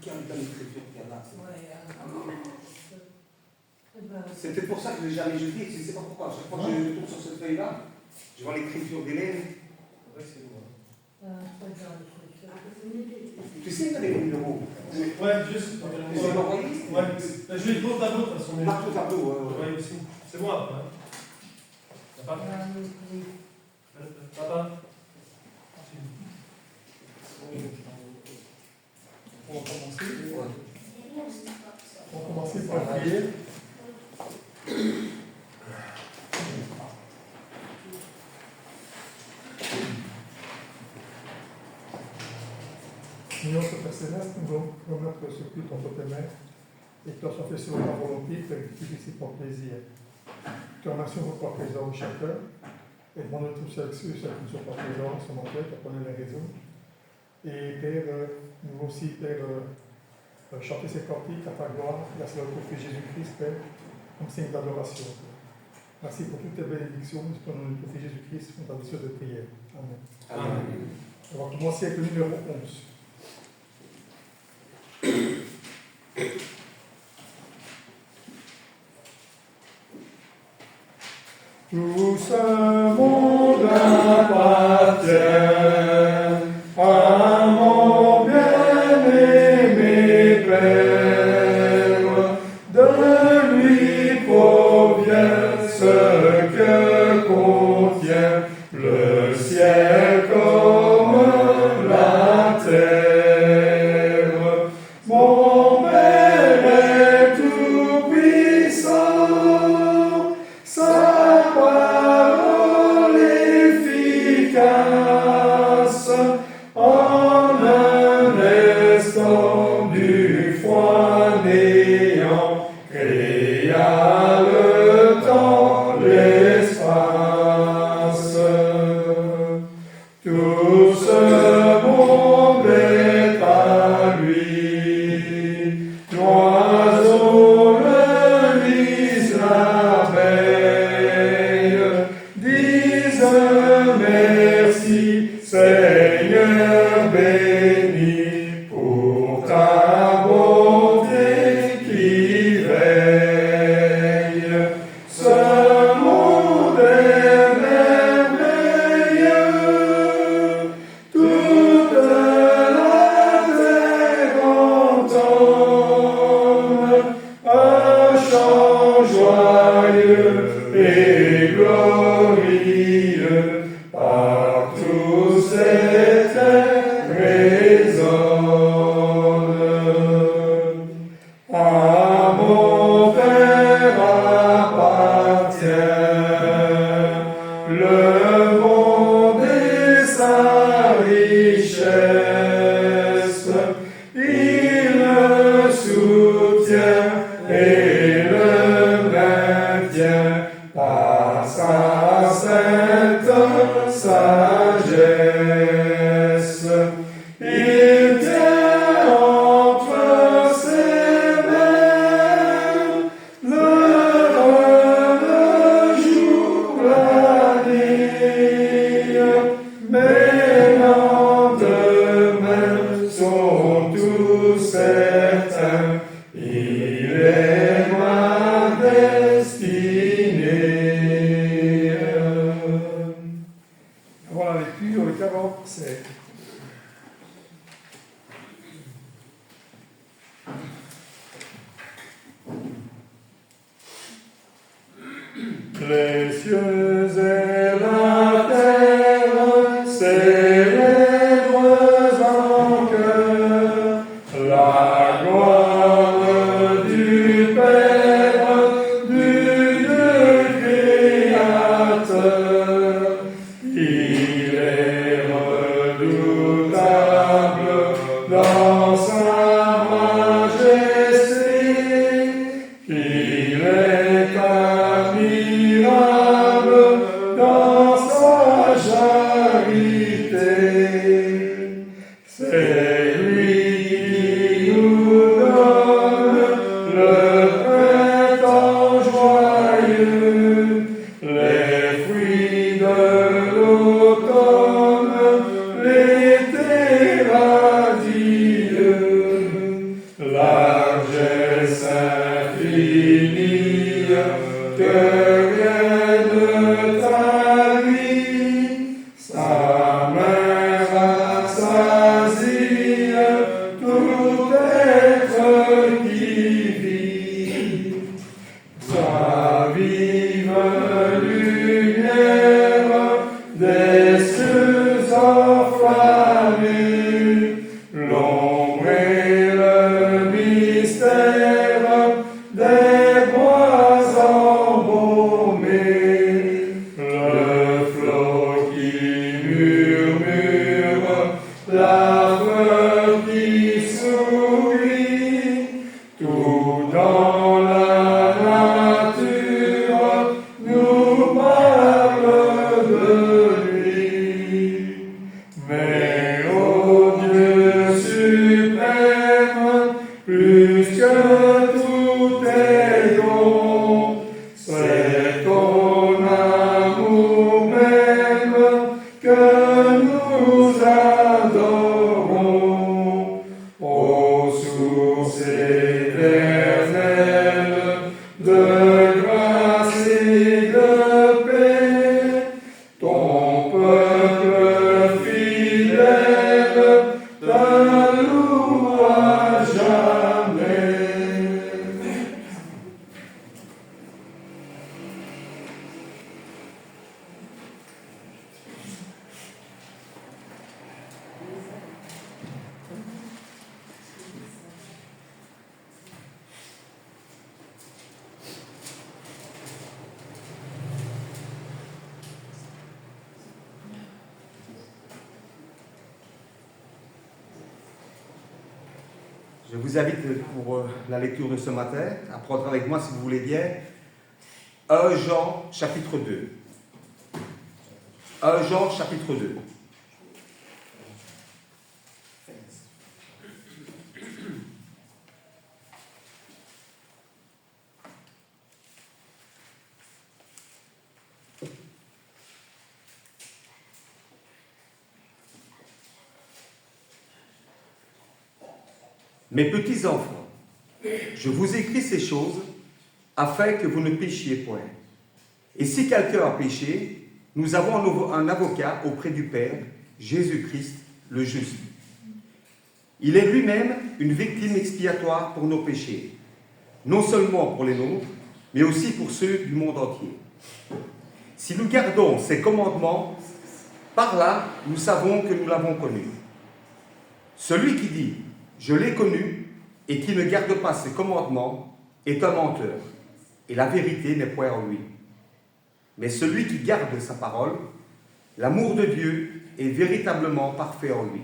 dans l'écriture qu'il y a là. C'est peut-être pour ça que je n'ai jamais jeté, je ne sais pas pourquoi. Chaque fois que je tourne sur cette feuille-là, je vois l'écriture d'Hélène. Tu sais, il y a des numéros. Ouais, juste. Tu sais l'envoyer? Ouais, je vais le tableau de toute façon. Tableau, ouais. Ici. C'est moi. Papa. Papa. On va commencer par prier. Seigneur, ce Père Céleste, nous allons remettre ce culte entre tes mains et que tu as fait sur ta volonté, que tu ici pour plaisir. Te remercions pour ta présence chacun et demandons tous ceux qui ne sont pas présents, qui sont montrés, qui connaissent les raisons. Et Père, nous aussi, Père, chanter ces cantiques à ta gloire, la seule pour Jésus-Christ, Père, comme signe d'adoration. Merci pour toutes tes bénédictions, nous ton nom de Jésus-Christ, on t'a de prière. Amen. Amen. On va commencer avec le numéro 11. Tout ce monde appartient à mon bien-aimé Père. De lui provient ce que contient le ciel comme la terre. Mon Père est tout-puissant, sa parole efficace, en un instant du froid néant, créa le temps, l'espace. Tout ce monde est à lui, l'oiseau, le lys, l'abeille, disent merci, Seigneur béni, pour ta bonté qui veille. Ce monde est merveilleux, toute la terre entonne un chant joyeux et glorieux, partout cette terre résonne. À mon Père appartient le monde et sa richesse. Il le soutient et le maintient par sa sainte sagesse. Il tient entre ses mains l'heure, le jour, la nuit. Mes lendemains sont tous certains. Il est ma destinée. Voilà la lecture, le 47. Les cieux et la terre célèbrent en chœur la gloire du Père, du Dieu créateur. Il est redoutable dans sa majesté. Il est admirable dans sa charité. C'est lui qui nous donne le printemps joyeux, les fruits de l'automne, l'été radieux. tout être qui vit, ta vive lumière des cieux enflammés, l'ombre et le mystère des bois embaumés, le flot qui murmure, la fleur qui sourit, tout dans la nature nous parle de lui. Mais ô Dieu suprême, plus que tout est don, c'est ton amour même que nous adorons. Ô source éternelle de grâce et de paix, ton peuple fidèle te loue à jamais. Je vous invite pour la lecture de ce matin à prendre avec moi, si vous voulez bien, 1 Jean chapitre 2. 1 Jean chapitre 2. Mes petits enfants, je vous écris ces choses afin que vous ne péchiez point. Et si quelqu'un a péché, nous avons un avocat auprès du Père, Jésus-Christ, le juste. Il est lui-même une victime expiatoire pour nos péchés, non seulement pour les nôtres, mais aussi pour ceux du monde entier. Si nous gardons ses commandements, par là, nous savons que nous l'avons connu. Celui qui dit « Je l'ai connu » et qui ne garde pas ses commandements est un menteur, et la vérité n'est point en lui. Mais celui qui garde sa parole, l'amour de Dieu est véritablement parfait en lui.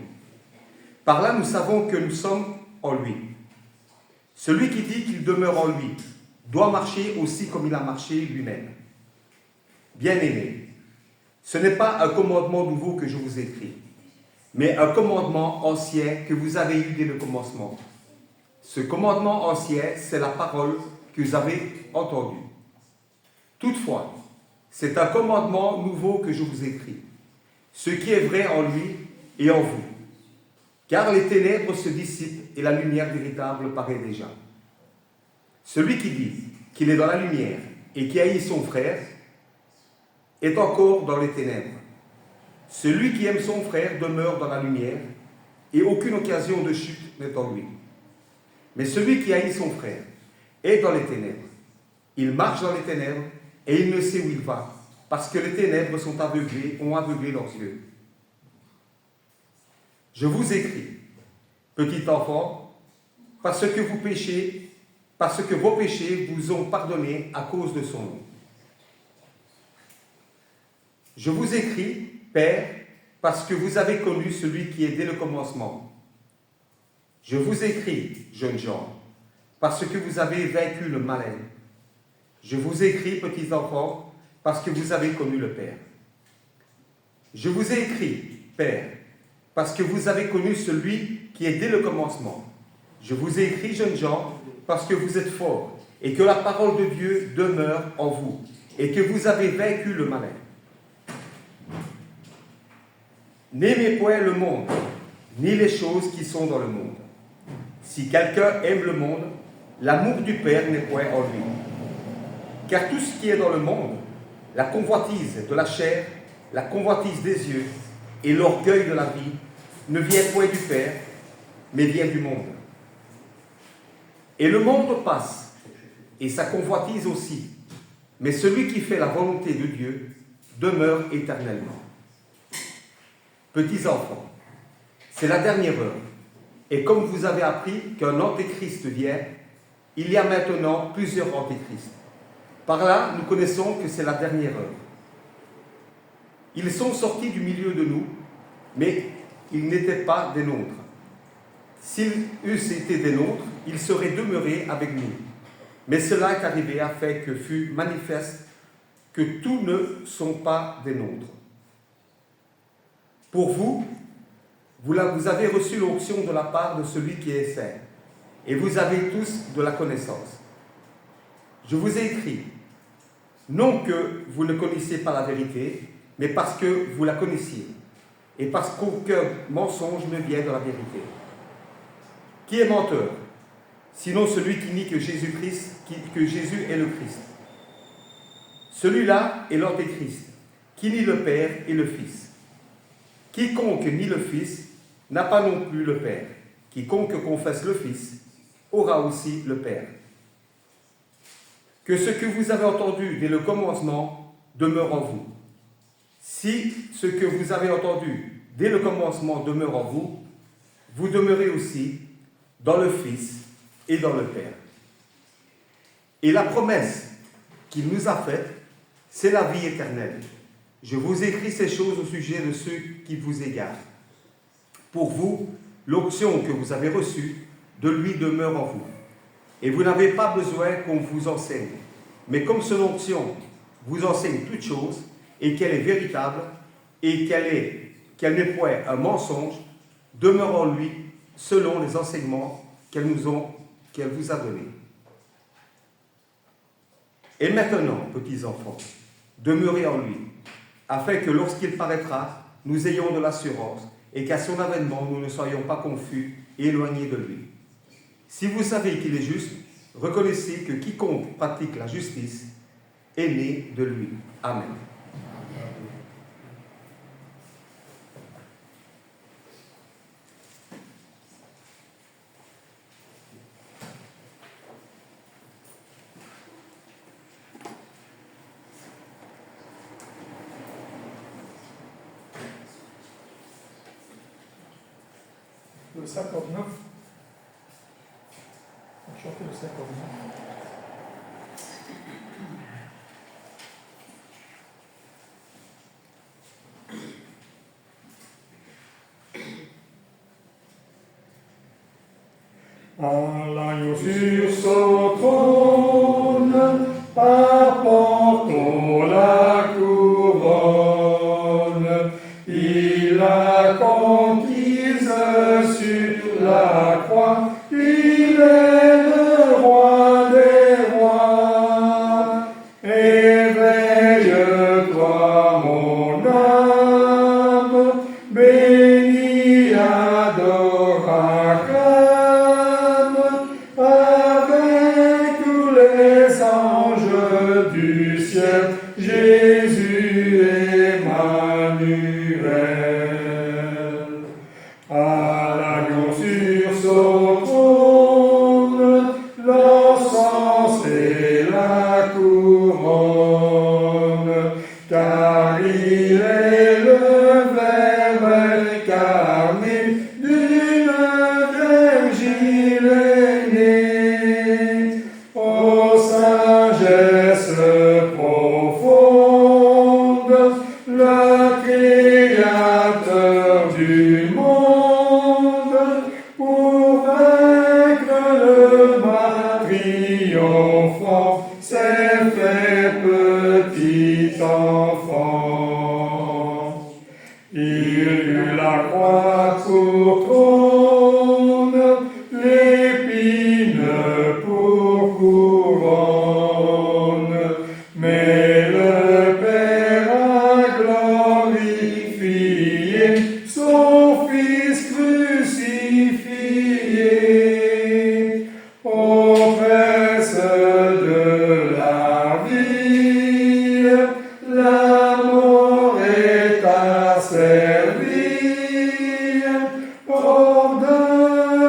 Par là, nous savons que nous sommes en lui. Celui qui dit qu'il demeure en lui doit marcher aussi comme il a marché lui-même. Bien-aimés, ce n'est pas un commandement nouveau que je vous écris, mais un commandement ancien que vous avez eu dès le commencement. Ce commandement ancien, c'est la parole que vous avez entendue. Toutefois, c'est un commandement nouveau que je vous écris, ce qui est vrai en lui et en vous. Car les ténèbres se dissipent et la lumière véritable paraît déjà. Celui qui dit qu'il est dans la lumière et qui haït son frère est encore dans les ténèbres. Celui qui aime son frère demeure dans la lumière et aucune occasion de chute n'est en lui. Mais celui qui haït son frère est dans les ténèbres. Il marche dans les ténèbres et il ne sait où il va, parce que les ténèbres ont aveuglé leurs yeux. Je vous écris, petit enfant, parce que vos péchés vous ont pardonnés à cause de son nom. Je vous écris, Père, parce que vous avez connu celui qui est dès le commencement. Je vous écris, jeunes gens, parce que vous avez vaincu le malin. Je vous écris, petits enfants, parce que vous avez connu le Père. Je vous ai écrit, Père, parce que vous avez connu celui qui est dès le commencement. Je vous ai écrit, jeunes gens, parce que vous êtes forts, et que la parole de Dieu demeure en vous, et que vous avez vaincu le malin. N'aimez point le monde, ni les choses qui sont dans le monde. Si quelqu'un aime le monde, l'amour du Père n'est point en lui. Car tout ce qui est dans le monde, la convoitise de la chair, la convoitise des yeux et l'orgueil de la vie, ne vient point du Père, mais vient du monde. Et le monde passe, et sa convoitise aussi, mais celui qui fait la volonté de Dieu demeure éternellement. Petits enfants, c'est la dernière heure, et comme vous avez appris qu'un antéchrist vient, il y a maintenant plusieurs antéchrists. Par là, nous connaissons que c'est la dernière heure. Ils sont sortis du milieu de nous, mais ils n'étaient pas des nôtres. S'ils eussent été des nôtres, ils seraient demeurés avec nous. Mais cela est arrivé afin que fût manifeste que tous ne sont pas des nôtres. Pour vous, vous avez reçu l'onction de la part de celui qui est saint, et vous avez tous de la connaissance. Je vous ai écrit, non que vous ne connaissiez pas la vérité, mais parce que vous la connaissiez, et parce qu'aucun mensonge ne vient de la vérité. Qui est menteur? Sinon celui qui nie que que Jésus est le Christ. Celui-là est l'antéchrist, qui nie le Père et le Fils. Quiconque nie le Fils n'a pas non plus le Père. Quiconque confesse le Fils aura aussi le Père. Que ce que vous avez entendu dès le commencement demeure en vous. Si ce que vous avez entendu dès le commencement demeure en vous, vous demeurez aussi dans le Fils et dans le Père. Et la promesse qu'il nous a faite, c'est la vie éternelle. Je vous écris ces choses au sujet de ceux qui vous égarent. Pour vous, l'onction que vous avez reçue de lui demeure en vous. Et vous n'avez pas besoin qu'on vous enseigne. Mais comme son onction vous enseigne toutes choses, et qu'elle est véritable, et qu'elle n'est point un mensonge, demeure en lui selon les enseignements qu'elle vous a donnés. Et maintenant, petits enfants, demeurez en lui, afin que lorsqu'il paraîtra, nous ayons de l'assurance, et qu'à son avènement, nous ne soyons pas confus et éloignés de lui. Si vous savez qu'il est juste, reconnaissez que quiconque pratique la justice est né de lui. Amen. Le 59. On va chanter le 59. L'agneau sur son trône, apportons la couronne. Il a conquise sur la croix, il est le roi des rois. Éveille-toi, mon âme, bénis, adore, acclame, avec tous les anges du ciel, Jésus Emmanuel. À l'agneau sur son trône, l'encens et la couronne, car il est le Verbe incarné d'une Vierge aînée. Ô sagesse profonde, le Créateur du monde, pour vaincre le mal triomphant, s'est fait petit enfant. Il eut la croix pour trône, l'épine pour couronne, mais le Père a glorifié son Fils crucifié. Ô presse de la vie, la mort est asservie. Ordonne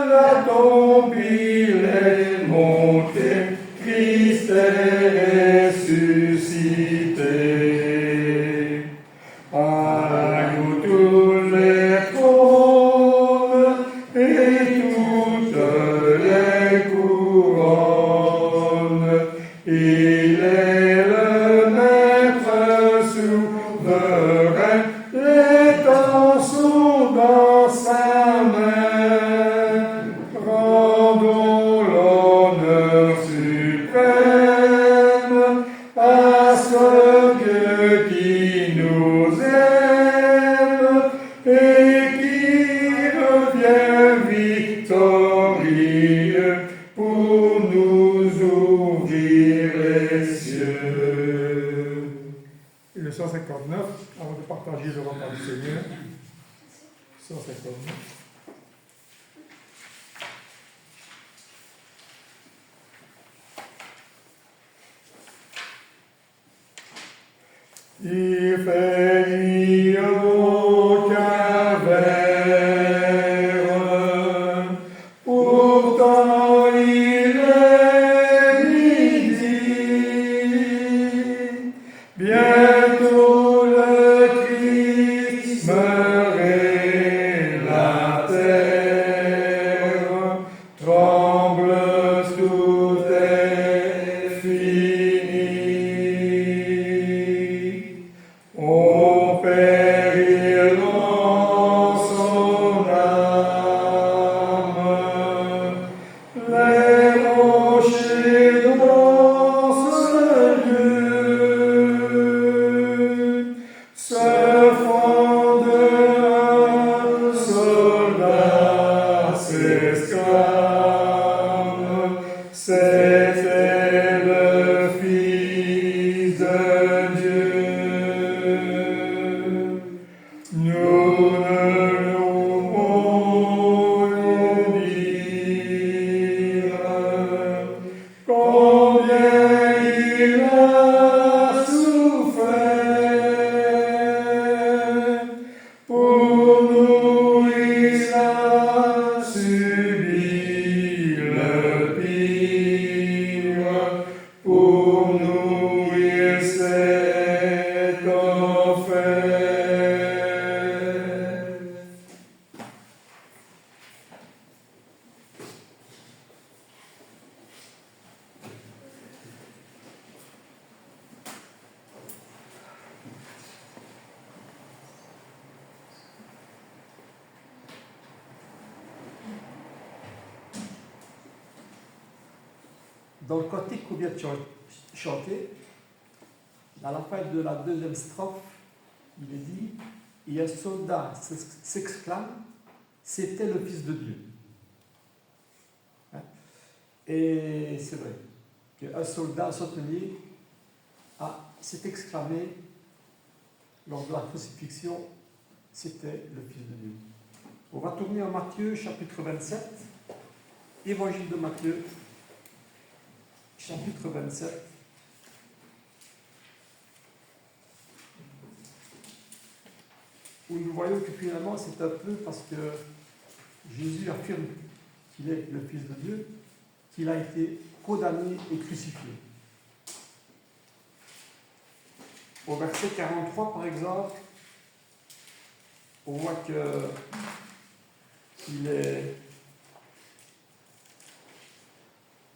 159, avant de partager le repas du Seigneur. 159. Il fait nuit au Calvaire, pourtant il est midi. Bientôt le Christ meurt et la terre tremble, tout est fini. Au péril dans son âme, les rochers dansent Dieu, se fondent un soldat s'exclame, c'était le Fils de Dieu. Nous ne nous pourrions dire combien il a souffert. Pour nous, il a subi le pire. Pour nous, il s'est offert. Dans le cantique qu'on vient de chanter, à la fin de la deuxième strophe, il est dit « Et un soldat s'exclame, c'était le Fils de Dieu. » Et c'est vrai qu'un soldat, un centenier, s'est exclamé lors de la crucifixion, c'était le Fils de Dieu. On va tourner en Matthieu, chapitre 27, Évangile de Matthieu, chapitre 27. Où nous voyons que finalement c'est un peu parce que Jésus affirme qu'il est le Fils de Dieu, qu'il a été condamné et crucifié. Au verset 43 par exemple, on voit qu'il est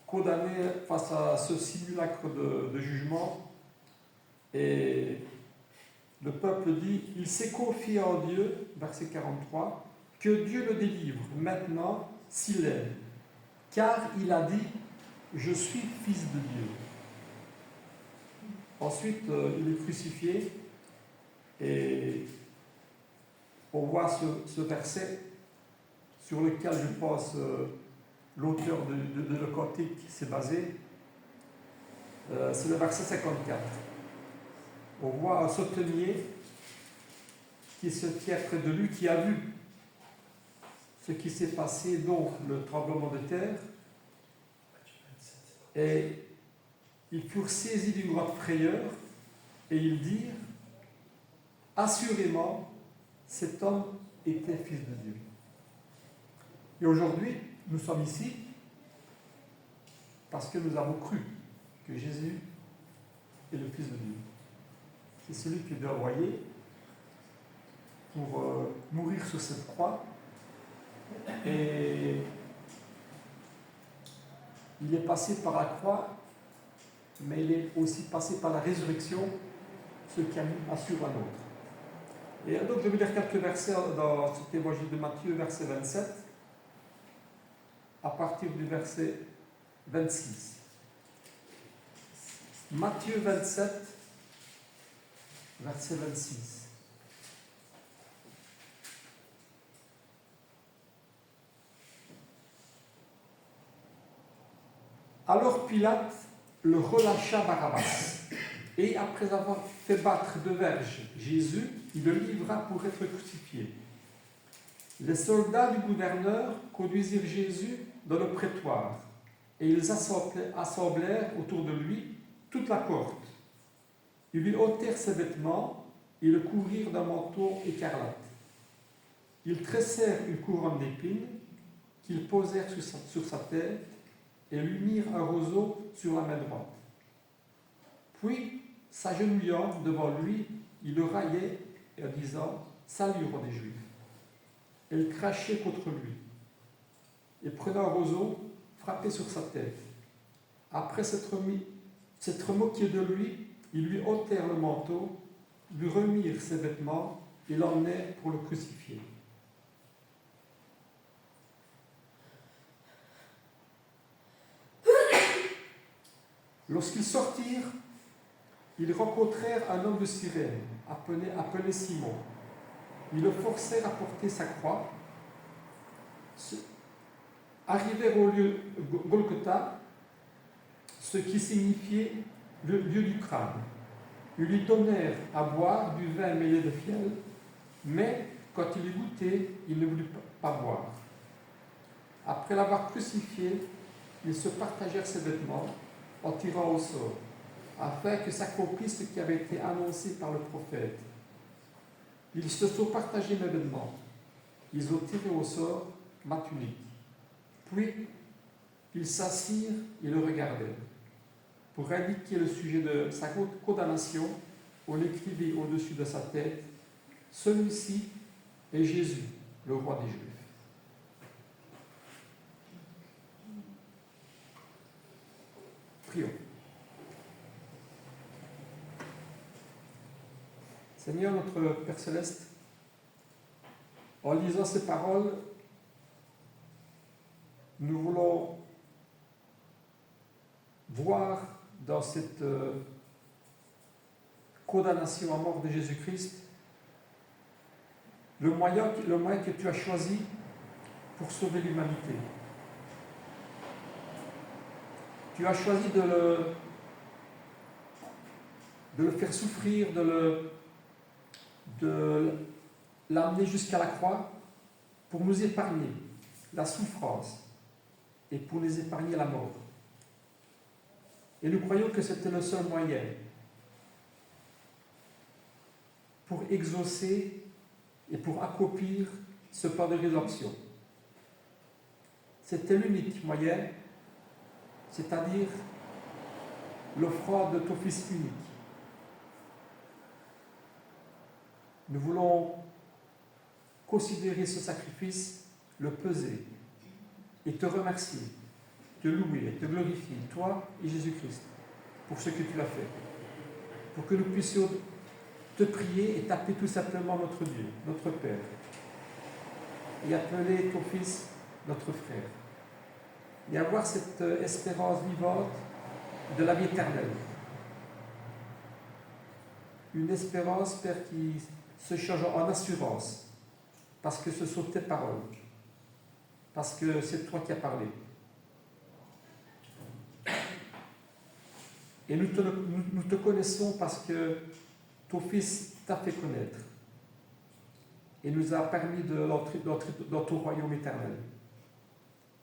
condamné face à ce simulacre de jugement, et le peuple dit « Il s'est confié en Dieu », verset 43, « que Dieu le délivre maintenant s'il aime, car il a dit « Je suis fils de Dieu ». Ensuite, il est crucifié, et on voit ce verset sur lequel je pense l'auteur de le cantique s'est basé, c'est le verset 54. On voit un centenier qui se tient près de lui, qui a vu ce qui s'est passé, donc le tremblement de terre, et ils furent saisis d'une grande frayeur, et ils dirent « Assurément, cet homme était fils de Dieu. » Et aujourd'hui, nous sommes ici parce que nous avons cru que Jésus est le Fils de Dieu. C'est celui qui est envoyé pour mourir sur cette croix. Et il est passé par la croix, mais il est aussi passé par la résurrection, ce qui assure un autre. Et donc je vais lire quelques versets dans cet évangile de Matthieu, verset 27, à partir du verset 26. Matthieu 27, verset 26. Alors Pilate le relâcha Barabbas Et après avoir fait battre de verges Jésus, il le livra pour être crucifié. Les soldats du gouverneur conduisirent Jésus dans le prétoire, et ils assemblèrent autour de lui toute la cohorte. Ils lui ôtèrent ses vêtements et le couvrirent d'un manteau écarlate. Ils tressèrent une couronne d'épines qu'ils posèrent sur sa tête et lui mirent un roseau sur la main droite. Puis, s'agenouillant devant lui, il le raillait en disant « Salut, roi des Juifs !» Et il crachait contre lui. Et prenant un roseau, frappait sur sa tête. Après s'être moqué de lui, ils lui ôtèrent le manteau, lui remirent ses vêtements et l'emmenèrent pour le crucifier. Lorsqu'ils sortirent, ils rencontrèrent un homme de Cyrène, appelé Simon. Ils le forcèrent à porter sa croix. Arrivèrent au lieu Golgotha, ce qui signifiait le lieu du crâne. Ils lui donnèrent à boire du vin mêlé de fiel, mais quand il y goûtait, il ne voulut pas boire. Après l'avoir crucifié, ils se partagèrent ses vêtements en tirant au sort, afin que s'accomplisse ce qui avait été annoncé par le prophète. Ils se sont partagés mes vêtements. Ils ont tiré au sort ma tunique. Puis, ils s'assirent et le regardèrent. Pour indiquer le sujet de sa condamnation, on écrivait au-dessus de sa tête « Celui-ci est Jésus, le roi des Juifs ». Prions. Seigneur, notre Père Céleste, en lisant ces paroles, nous voulons voir dans cette condamnation à mort de Jésus-Christ le moyen que tu as choisi pour sauver l'humanité. Tu as choisi de le faire souffrir, de l'amener jusqu'à la croix pour nous épargner la souffrance et pour nous épargner la mort. Et nous croyons que c'était le seul moyen pour exaucer et pour accomplir ce plan de rédemption. C'était l'unique moyen, c'est-à-dire l'offrande de ton Fils unique. Nous voulons considérer ce sacrifice, le peser et te remercier, te louer et te glorifier, toi et Jésus-Christ, pour ce que tu as fait, pour que nous puissions te prier et t'appeler tout simplement notre Dieu, notre Père, et appeler ton Fils notre frère, et avoir cette espérance vivante de la vie éternelle. Une espérance, Père, qui se change en assurance, parce que ce sont tes paroles, parce que c'est toi qui as parlé. Et nous te connaissons parce que ton Fils t'a fait connaître et nous a permis d'entrer dans ton royaume éternel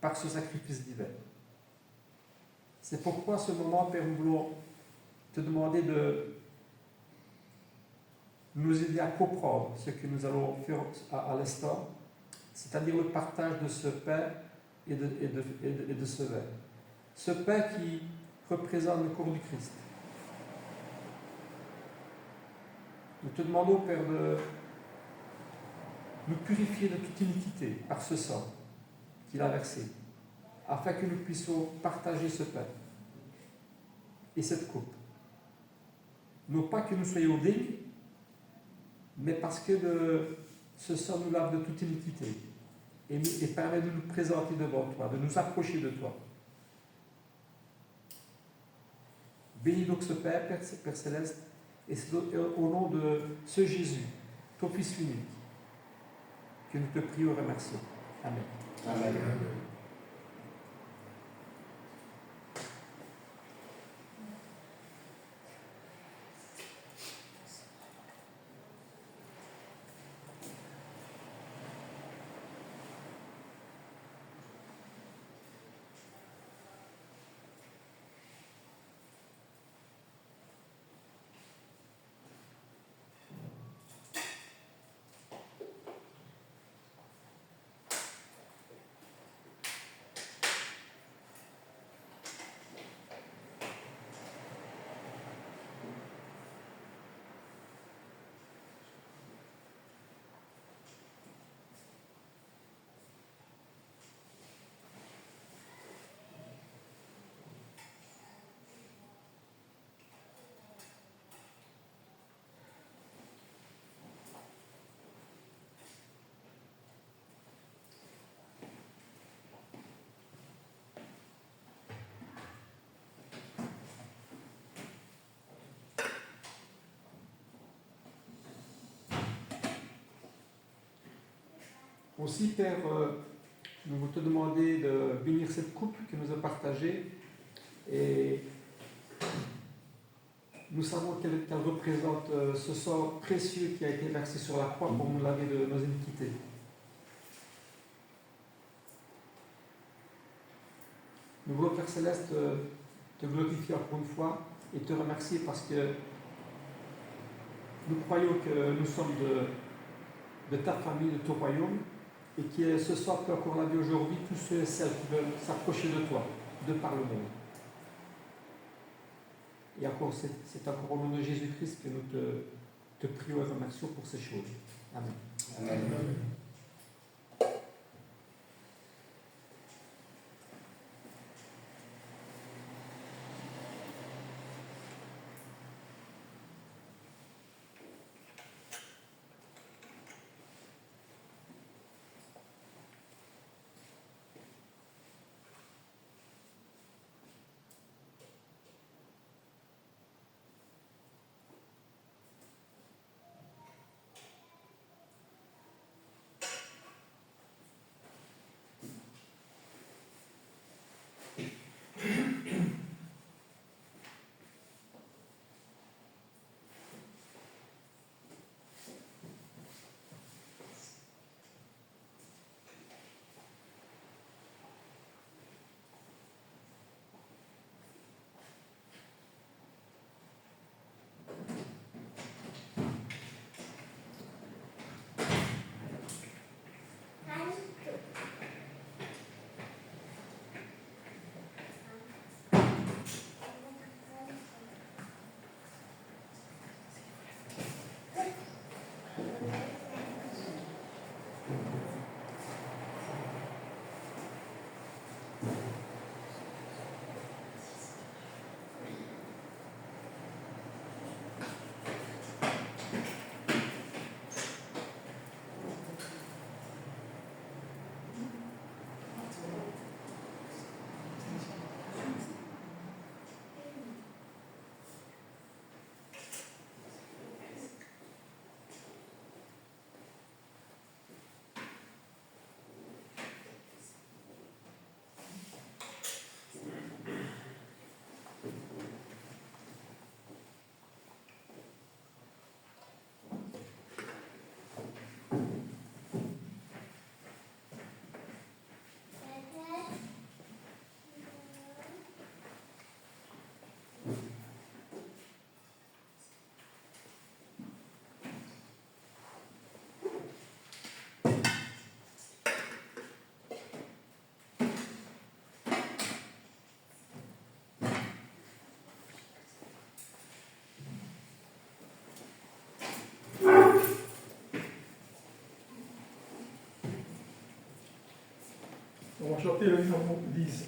par ce sacrifice divin. C'est pourquoi, à ce moment, Père, nous voulons te demander de nous aider à comprendre ce que nous allons faire à l'instant, c'est-à-dire le partage de ce pain et de ce vin. Ce pain qui représente le corps du Christ. Nous te demandons, Père, de nous purifier de toute iniquité par ce sang qu'il a versé, afin que nous puissions partager ce pain et cette coupe. Non pas que nous soyons dignes, mais parce que ce sang nous lave de toute iniquité et permet de nous présenter devant toi, de nous approcher de toi. Bénis donc ce Père, Père Céleste, et c'est au nom de ce Jésus, ton Fils unique, que nous te prions et remercions. Amen. Amen. Aussi, Père, nous voulons te demander de bénir cette coupe que nous a partagée. Et nous savons qu'elle représente ce sang précieux qui a été versé sur la croix pour nous laver de nos iniquités. Nous voulons, Père Céleste, te glorifier encore une fois et te remercier parce que nous croyons que nous sommes de ta famille, de ton royaume, et que ce soir peut encore laver aujourd'hui tous ceux et celles qui veulent s'approcher de toi, de par le monde. Et encore, c'est encore au nom de Jésus-Christ que nous te prions et remercions pour ces choses. Amen. Amen. On va chanter le numéro 10.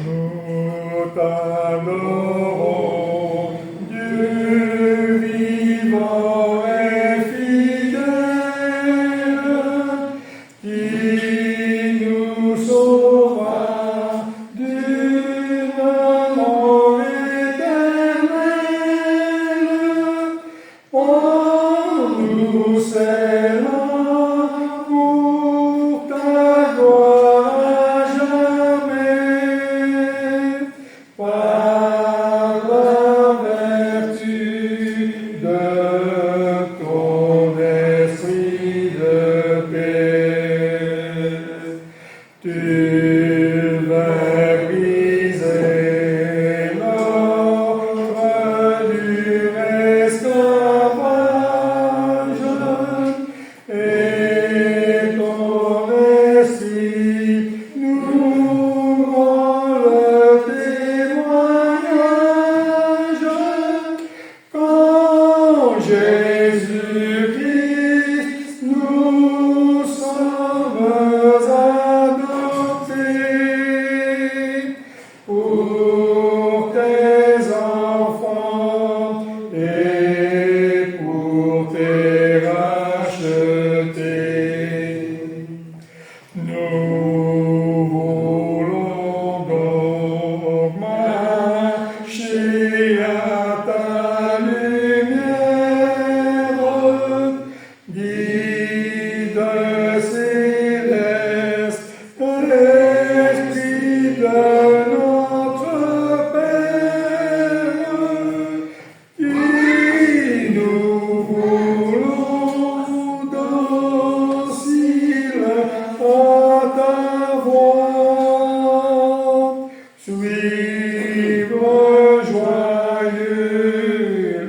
Nous t'adorons, Dieu vivant et fidèle, qui nous sauva d'une mort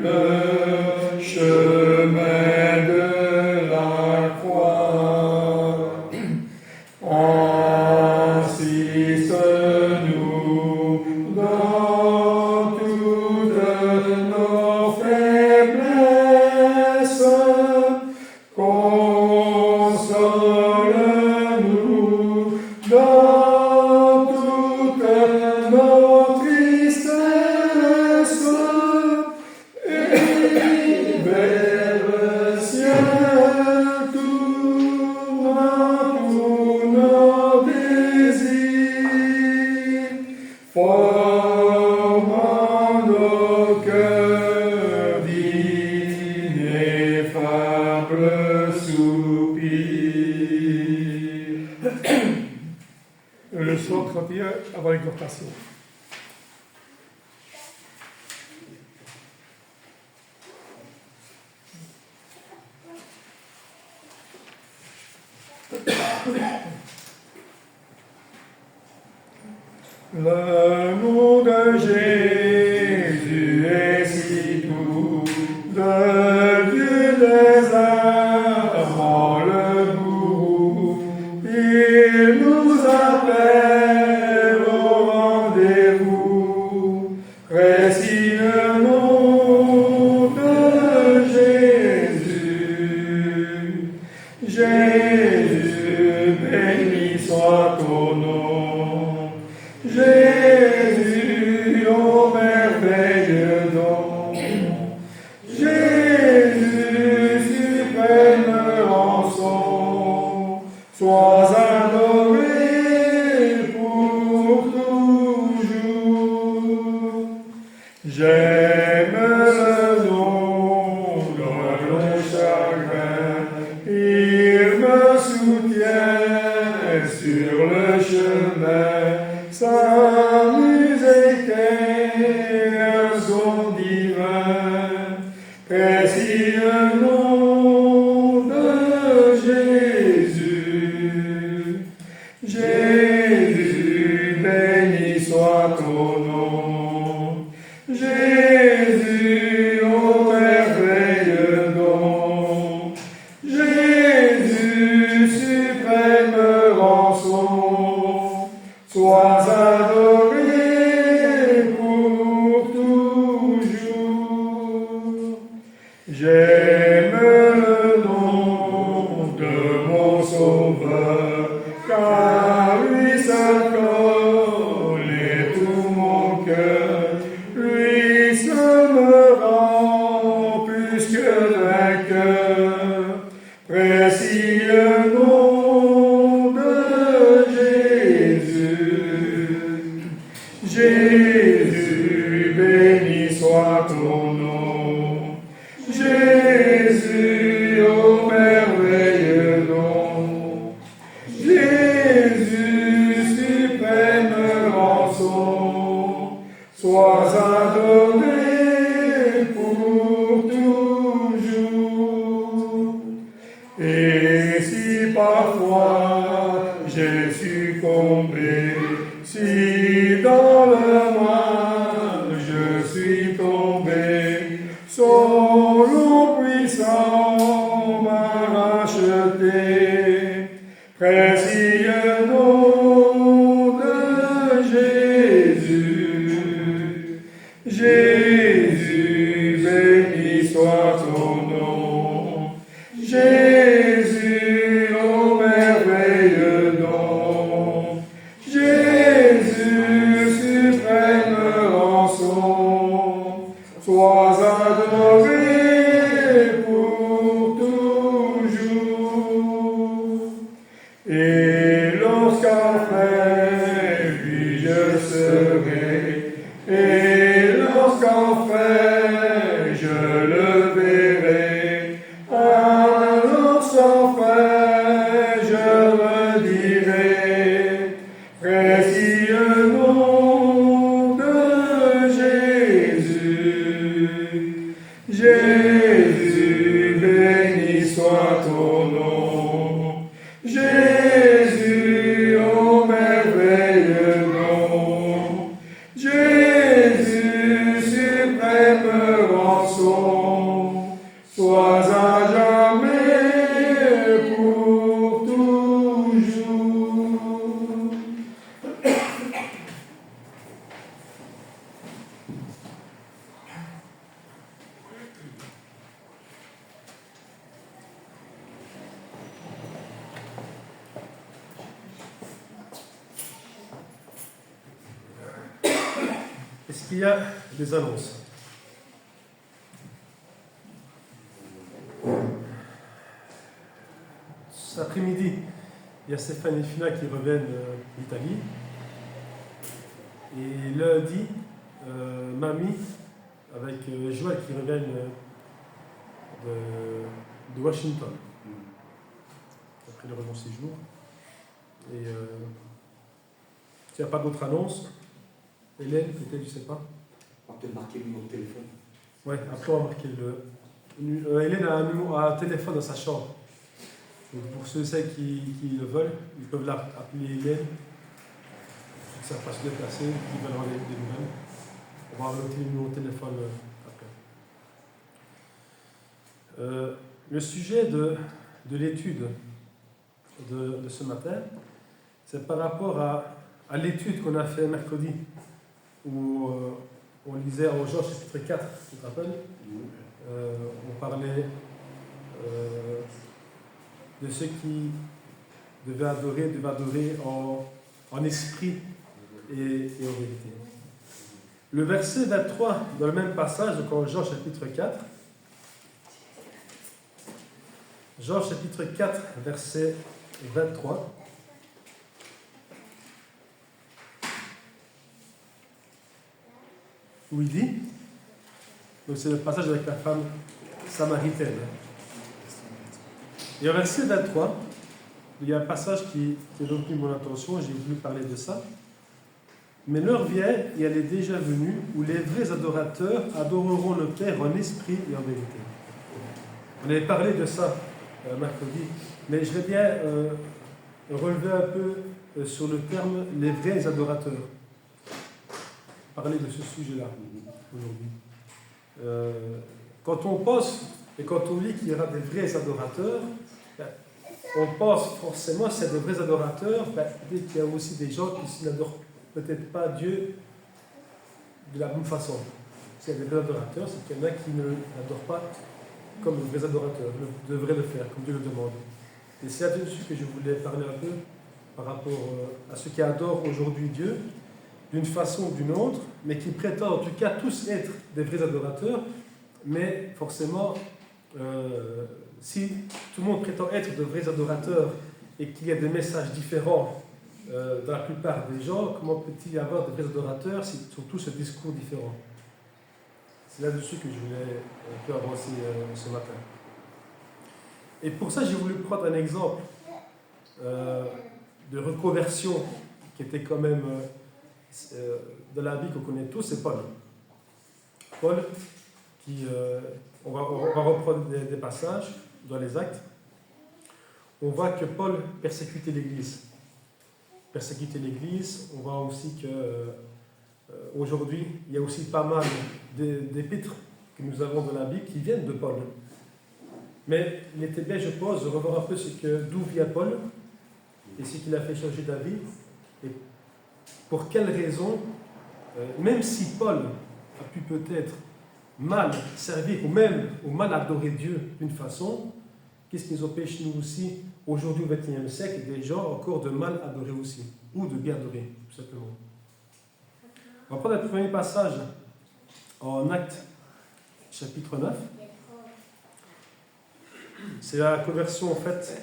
le chemin de la croix. Assiste-nous dans toutes nos faiblesses. Console-nous dans toutes nos tristesses. Et vers le ciel tournant tous nos désirs, formant nos cœurs d'ineffables soupirs. Le psaume 31 avant l'exhortation. Le nom de Jésus est si doux, de Dieu des amants le goût. Il nous appelle au rendez-vous. Précis le nom de Jésus. Jésus, béni soit ton nom. Jésus, ô merveilleux don. Jésus, suprême rançon. Sois adoré pour toujours. J'aime le nom de mon chagrin. Il me soutient sur le chemin. Sa musique est un son divin, précis le nom de Jésus. Jésus, béni soit ton nom. Jésus, ô merveilleux don. Jésus, suprême rançon. Sois adoré pour toujours. J'aime le nom de mon Sauveur, car lui seul connaît tout mon cœur. Lui seul me rend plus que vainqueur. Précis le nom de Jésus. Jésus, béni soit ton nom. Jésus, ô merveilleux don. Jésus, suprême rançon. Sois adoré pour toujours. Et si parfois j'ai succombé, si dans le mal je suis tombé, son long puissant m'a racheté. Précis le nom de Jésus. Jésus, béni soit ton nom. Jésus, ô merveilleux don. Jésus, suprême rançon. Sois adoré pour toujours. Et lorsqu'enfin lui je serai, et lorsqu'enfin je le verrai, alors sans fin je redirai, précis le nom de Jésus. Jésus, béni soit ton nom. Jésus, ô merveilleux nom. Jésus, suprême même rançon, sois à jamais pour toujours. Est-ce qu'il y a des annonces? Cet après-midi, il y a Stéphane et Fina qui reviennent d'Italie. Et lundi, Mamie avec Joël qui reviennent de Washington. Après le long séjour. Et s'il n'y a pas d'autres annonces, Hélène, peut-être, je ne sais pas. On va peut-être marquer le numéro de téléphone. Ouais, après on va marquer le. Hélène a un téléphone dans sa chambre. Donc pour ceux et celles qui le veulent, ils peuvent appeler Hélène. Ceux qui ne savent pas se déplacer, qui veulent avoir des nouvelles. On va noter le numéro de téléphone après. Le sujet de l'étude de ce matin, c'est par rapport à l'étude qu'on a fait mercredi, où on lisait en Jean chapitre 4, tu te rappelles? On parlait de ceux qui devaient adorer en esprit et en vérité. Le verset 23, dans le même passage, donc en Jean chapitre 4, Jean chapitre 4, verset 23. Où il dit, donc c'est le passage avec la femme samaritaine. Et au verset 23, il y a un passage qui a retenu mon attention, j'ai voulu parler de ça. Mais l'heure vient, et elle est déjà venue, où les vrais adorateurs adoreront le Père en esprit et en vérité. On avait parlé de ça mercredi, mais je vais bien relever un peu sur le terme les vrais adorateurs. Parler de ce sujet-là aujourd'hui. Quand on pense et quand on lit qu'il y aura des vrais adorateurs, on pense forcément que c'est des vrais adorateurs, dès qu'il y a aussi des gens qui n'adorent peut-être pas Dieu de la même façon. S'il y a des vrais adorateurs, c'est qu'il y en a qui ne l'adorent pas comme les vrais adorateurs devraient le faire, comme Dieu le demande. Et c'est là-dessus que je voulais parler un peu par rapport à ceux qui adorent aujourd'hui Dieu d'une façon ou d'une autre, mais qui prétendent en tout cas tous être des vrais adorateurs, mais forcément, si tout le monde prétend être de vrais adorateurs et qu'il y a des messages différents dans la plupart des gens, comment peut-il y avoir de vrais adorateurs si sont tous ce discours différent? C'est là-dessus que je voulais un peu avancer ce matin. Et pour ça, j'ai voulu prendre un exemple de reconversion qui était quand même de la Bible qu'on connaît tous, c'est Paul. Paul, qui, on va reprendre des passages dans les Actes. On voit que Paul persécutait l'Église. On voit aussi qu'aujourd'hui, il y a aussi pas mal d'épîtres que nous avons dans la Bible qui viennent de Paul. Mais il était bien, je pense, de revoir un peu d'où vient Paul et ce qu'il a fait changer d'avis et pour quelles raisons, même si Paul a pu peut-être mal servir ou mal adorer Dieu d'une façon, qu'est-ce qui nous empêche, nous aussi, aujourd'hui au XXIe siècle, des gens encore de mal adorer aussi, ou de bien adorer, tout simplement. On va prendre le premier passage en Actes, chapitre 9. C'est la conversion, en fait,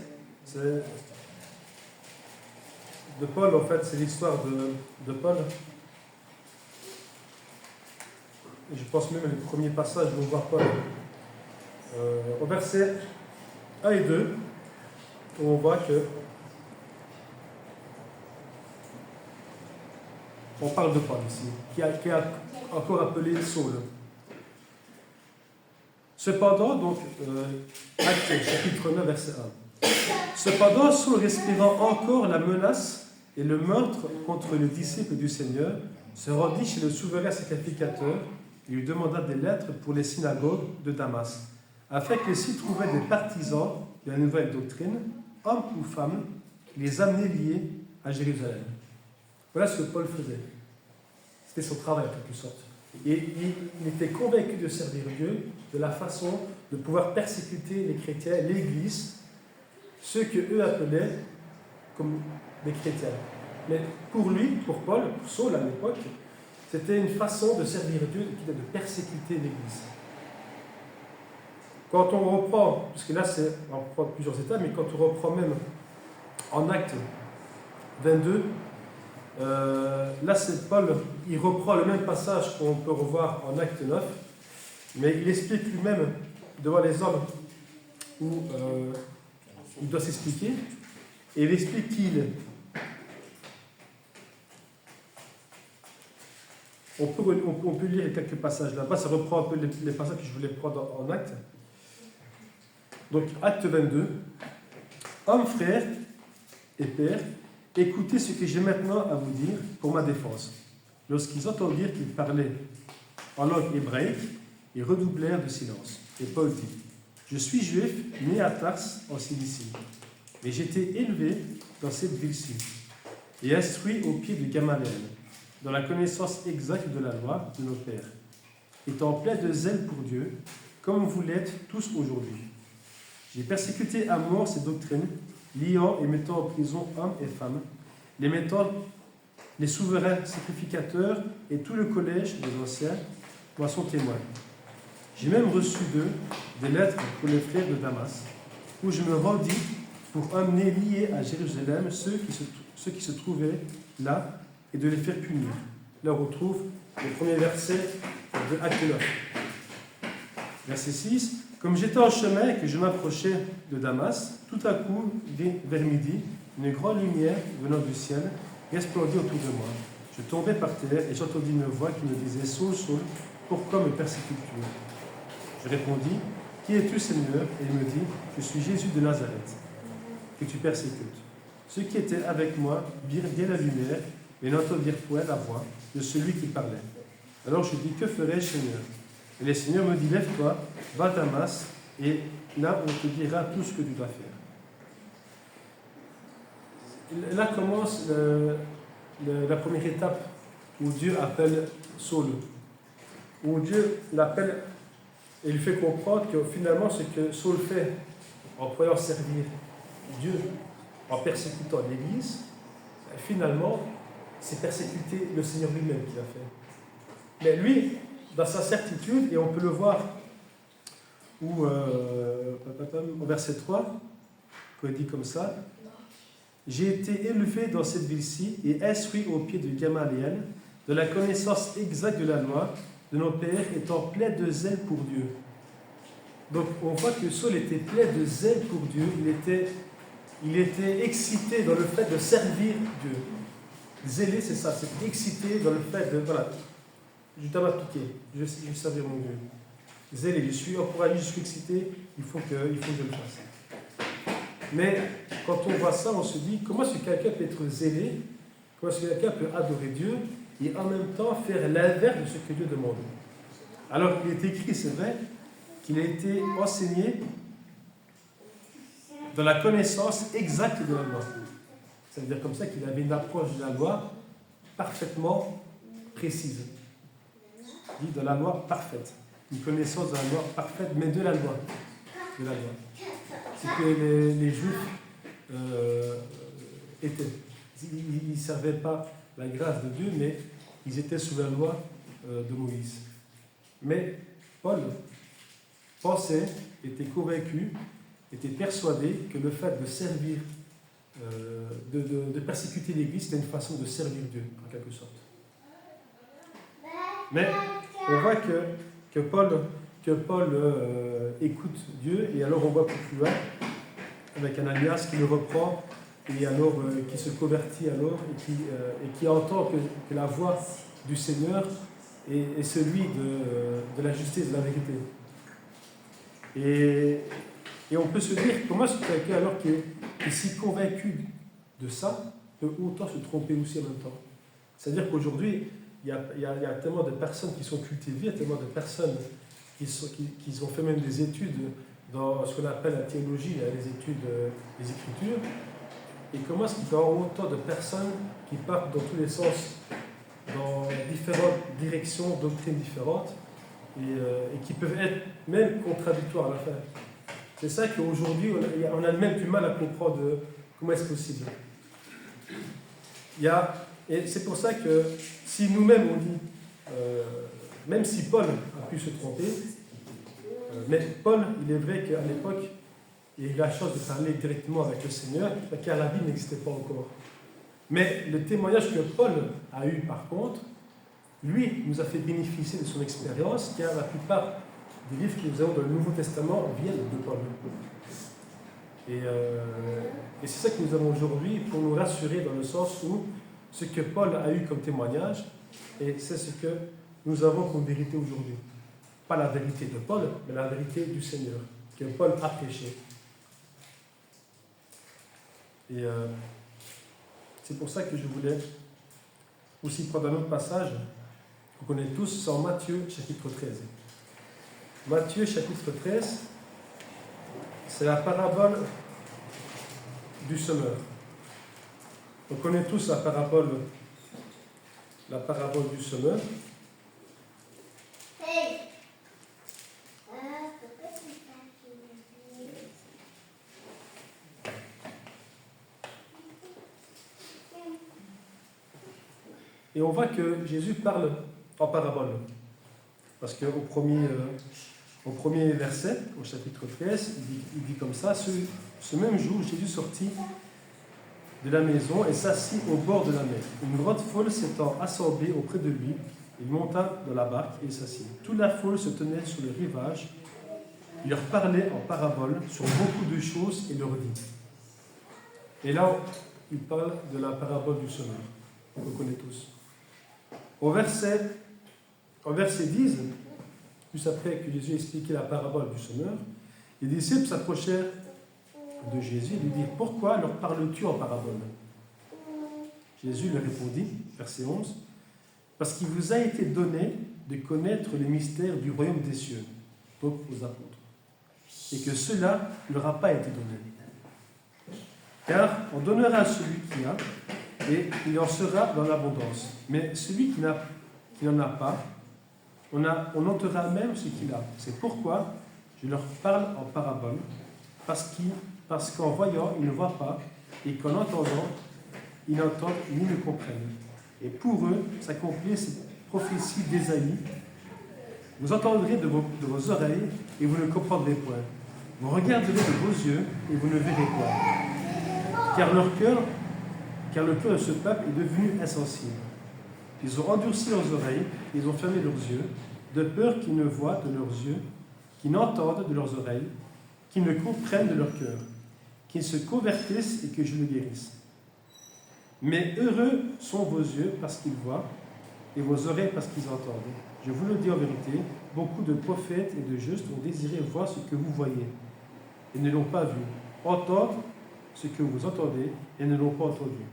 de Paul, en fait, c'est l'histoire de Paul. Et je pense même le premier passage où on voit Paul. Au verset 1 et 2, où on voit que on parle de Paul ici, qui a encore appelé Saul. Cependant, donc, Actes chapitre 9, verset 1. Cependant, Saul respirant encore la menace et le meurtre contre les disciples du Seigneur, se rendit chez le souverain sacrificateur il lui demanda des lettres pour les synagogues de Damas, afin que s'y trouvaient des partisans de la nouvelle doctrine, hommes ou femmes, il les amenait liés à Jérusalem. Voilà ce que Paul faisait. C'était son travail en quelque sorte. Et il était convaincu de servir Dieu de la façon de pouvoir persécuter les chrétiens, l'Église, ceux que eux appelaient comme des chrétiens. Mais pour lui, pour Paul, pour Saul à l'époque, c'était une façon de servir Dieu, de persécuter l'Église. Quand on reprend, parce que là on reprend plusieurs étapes, mais quand on reprend même en Actes 22, là c'est Paul, il reprend le même passage qu'on peut revoir en Acte 9, mais il explique lui-même devant les hommes où il doit s'expliquer, et il explique qui il est. On peut lire quelques passages là-bas, ça reprend un peu les passages que je voulais prendre en Acte. Donc, Acte 22. Hommes, frères et pères, écoutez ce que j'ai maintenant à vous dire pour ma défense. Lorsqu'ils entendirent qu'il parlait en langue hébraïque, ils redoublèrent de silence. Et Paul dit, je suis juif, né à Tars, en Cilicie, mais j'étais élevé dans cette ville-ci, et instruit au pied de Gamaliel, dans la connaissance exacte de la loi de nos pères, étant plein de zèle pour Dieu, comme vous l'êtes tous aujourd'hui. J'ai persécuté à mort ces doctrines, liant et mettant en prison hommes et femmes, les mettant les souverains sacrificateurs et tout le collège des anciens, moi sont témoins. J'ai même reçu d'eux des lettres pour les frères de Damas, où je me rendis pour amener liés à Jérusalem ceux qui se trouvaient là et de les faire punir. Là on retrouve le premier verset de Acte 9. Verset 6. Comme j'étais en chemin et que je m'approchais de Damas, tout à coup, vers midi, une grande lumière venant du ciel resplendit autour de moi. Je tombais par terre et j'entendis une voix qui me disait « Saul, Saul, pourquoi me persécutes-tu » Je répondis « Qui es-tu, Seigneur » Et il me dit « Je suis Jésus de Nazareth, que tu persécutes. » Ceux qui étaient avec moi virent bien la lumière, mais n'entendirent point la voix de celui qui parlait. Alors je dis « Que ferai-je, Seigneur » Et le Seigneur me dit, lève-toi, va à Damas, et là on te dira tout ce que tu dois faire. Là commence la première étape où Dieu appelle Saul, où Dieu l'appelle et lui fait comprendre que finalement ce que Saul fait en croyant servir Dieu, en persécutant l'Église, finalement c'est persécuter le Seigneur lui-même qu'il a fait. Mais lui, dans sa certitude, et on peut le voir où, au verset 3, quand il dit comme ça, « J'ai été élevé dans cette ville-ci et instruit au pied de Gamaliel, de la connaissance exacte de la loi, de nos pères, étant plein de zèle pour Dieu. » Donc on voit que Saul était plein de zèle pour Dieu, il était excité dans le fait de servir Dieu. Zélé, c'est ça, c'est excité dans le fait de... Voilà, je dois m'appliquer, je vais servir mon Dieu. Zélé, je suis encouragé, je suis excité, il faut que je le fasse. Mais quand on voit ça, on se dit, comment est-ce que quelqu'un peut être zélé, comment est-ce que quelqu'un peut adorer Dieu et en même temps faire l'inverse de ce que Dieu demande. Alors il est écrit, c'est vrai, qu'il a été enseigné dans la connaissance exacte de la loi. Ça veut dire comme ça qu'il avait une approche de la loi parfaitement précise. Dit de la loi parfaite. Une connaissance de la loi parfaite, mais de la loi. De la loi. C'est que les Juifs étaient. Ils ne servaient pas la grâce de Dieu, mais ils étaient sous la loi de Moïse. Mais Paul pensait, était convaincu, était persuadé que le fait de servir, de persécuter l'Église, c'était une façon de servir Dieu, en quelque sorte. Mais on voit que Paul écoute Dieu, et alors on voit plus loin, avec Ananias qui le reprend, et alors qui se convertit alors, et qui entend que la voix du Seigneur est celui de la justice, de la vérité. Et on peut se dire, comment est-ce que quelqu'un, alors qui est si convaincu de ça, peut autant se tromper aussi en même temps? C'est-à-dire qu'aujourd'hui, il y a tellement de personnes qui sont cultivées, il y a tellement de personnes qui ont fait même des études dans ce qu'on appelle la théologie, les études des Écritures. Et comment est-ce qu'il peut y avoir autant de personnes qui partent dans tous les sens, dans différentes directions, doctrines différentes, et qui peuvent être même contradictoires à la fin. C'est ça qu'aujourd'hui, on a même du mal à comprendre comment est-ce possible. Et c'est pour ça que si nous-mêmes on dit, même si Paul a pu se tromper, mais Paul, il est vrai qu'à l'époque, il a eu la chance de parler directement avec le Seigneur, car la Bible n'existait pas encore. Mais le témoignage que Paul a eu par contre, lui, nous a fait bénéficier de son expérience, car la plupart des livres que nous avons dans le Nouveau Testament viennent de Paul. Et c'est ça que nous avons aujourd'hui pour nous rassurer dans le sens où ce que Paul a eu comme témoignage, et c'est ce que nous avons comme vérité aujourd'hui. Pas la vérité de Paul, mais la vérité du Seigneur, que Paul a prêché. Et c'est pour ça que je voulais aussi prendre un autre passage qu'on connaît tous, c'est en Matthieu chapitre 13. Matthieu chapitre 13, c'est la parabole du semeur. On connaît tous la parabole du semeur. Et on voit que Jésus parle en parabole. Parce qu'au premier verset, au chapitre 13, il dit comme ça, ce même jour, Jésus sortit de la maison et s'assit au bord de la mer. Une grande foule s'étant assemblée auprès de lui, il monta dans la barque et s'assit. Toute la foule se tenait sur le rivage. Il leur parlait en parabole sur beaucoup de choses et leur dit. Et là, il parle de la parabole du semeur. On le connaît tous. Au verset 10, juste après que Jésus expliquait la parabole du semeur, les disciples s'approchèrent de Jésus et lui dirent « Pourquoi leur parles-tu en parabole ?» Jésus leur répondit, verset 11, « Parce qu'il vous a été donné de connaître les mystères du royaume des cieux, donc aux apôtres, et que cela ne leur a pas été donné. Car on donnera à celui qui a, et il en sera dans l'abondance. Mais celui qui n'en a pas, on ôtera même ce qu'il a. C'est pourquoi je leur parle en parabole, parce qu'en voyant, ils ne voient pas, et qu'en entendant, ils n'entendent ni ne comprennent. Et pour eux, s'accomplit cette prophétie d'Ésaïe. Vous entendrez de vos oreilles, et vous ne comprendrez point. Vous regarderez de vos yeux, et vous ne verrez point. Car le cœur de ce peuple est devenu insensible. Ils ont endurci leurs oreilles, ils ont fermé leurs yeux, de peur qu'ils ne voient de leurs yeux, qu'ils n'entendent de leurs oreilles, qu'ils ne comprennent de leur cœur, qu'ils se convertissent et que je le guérisse. Mais heureux sont vos yeux parce qu'ils voient, et vos oreilles parce qu'ils entendent. Je vous le dis en vérité, beaucoup de prophètes et de justes ont désiré voir ce que vous voyez, et ne l'ont pas vu, entendre ce que vous entendez, et ne l'ont pas entendu.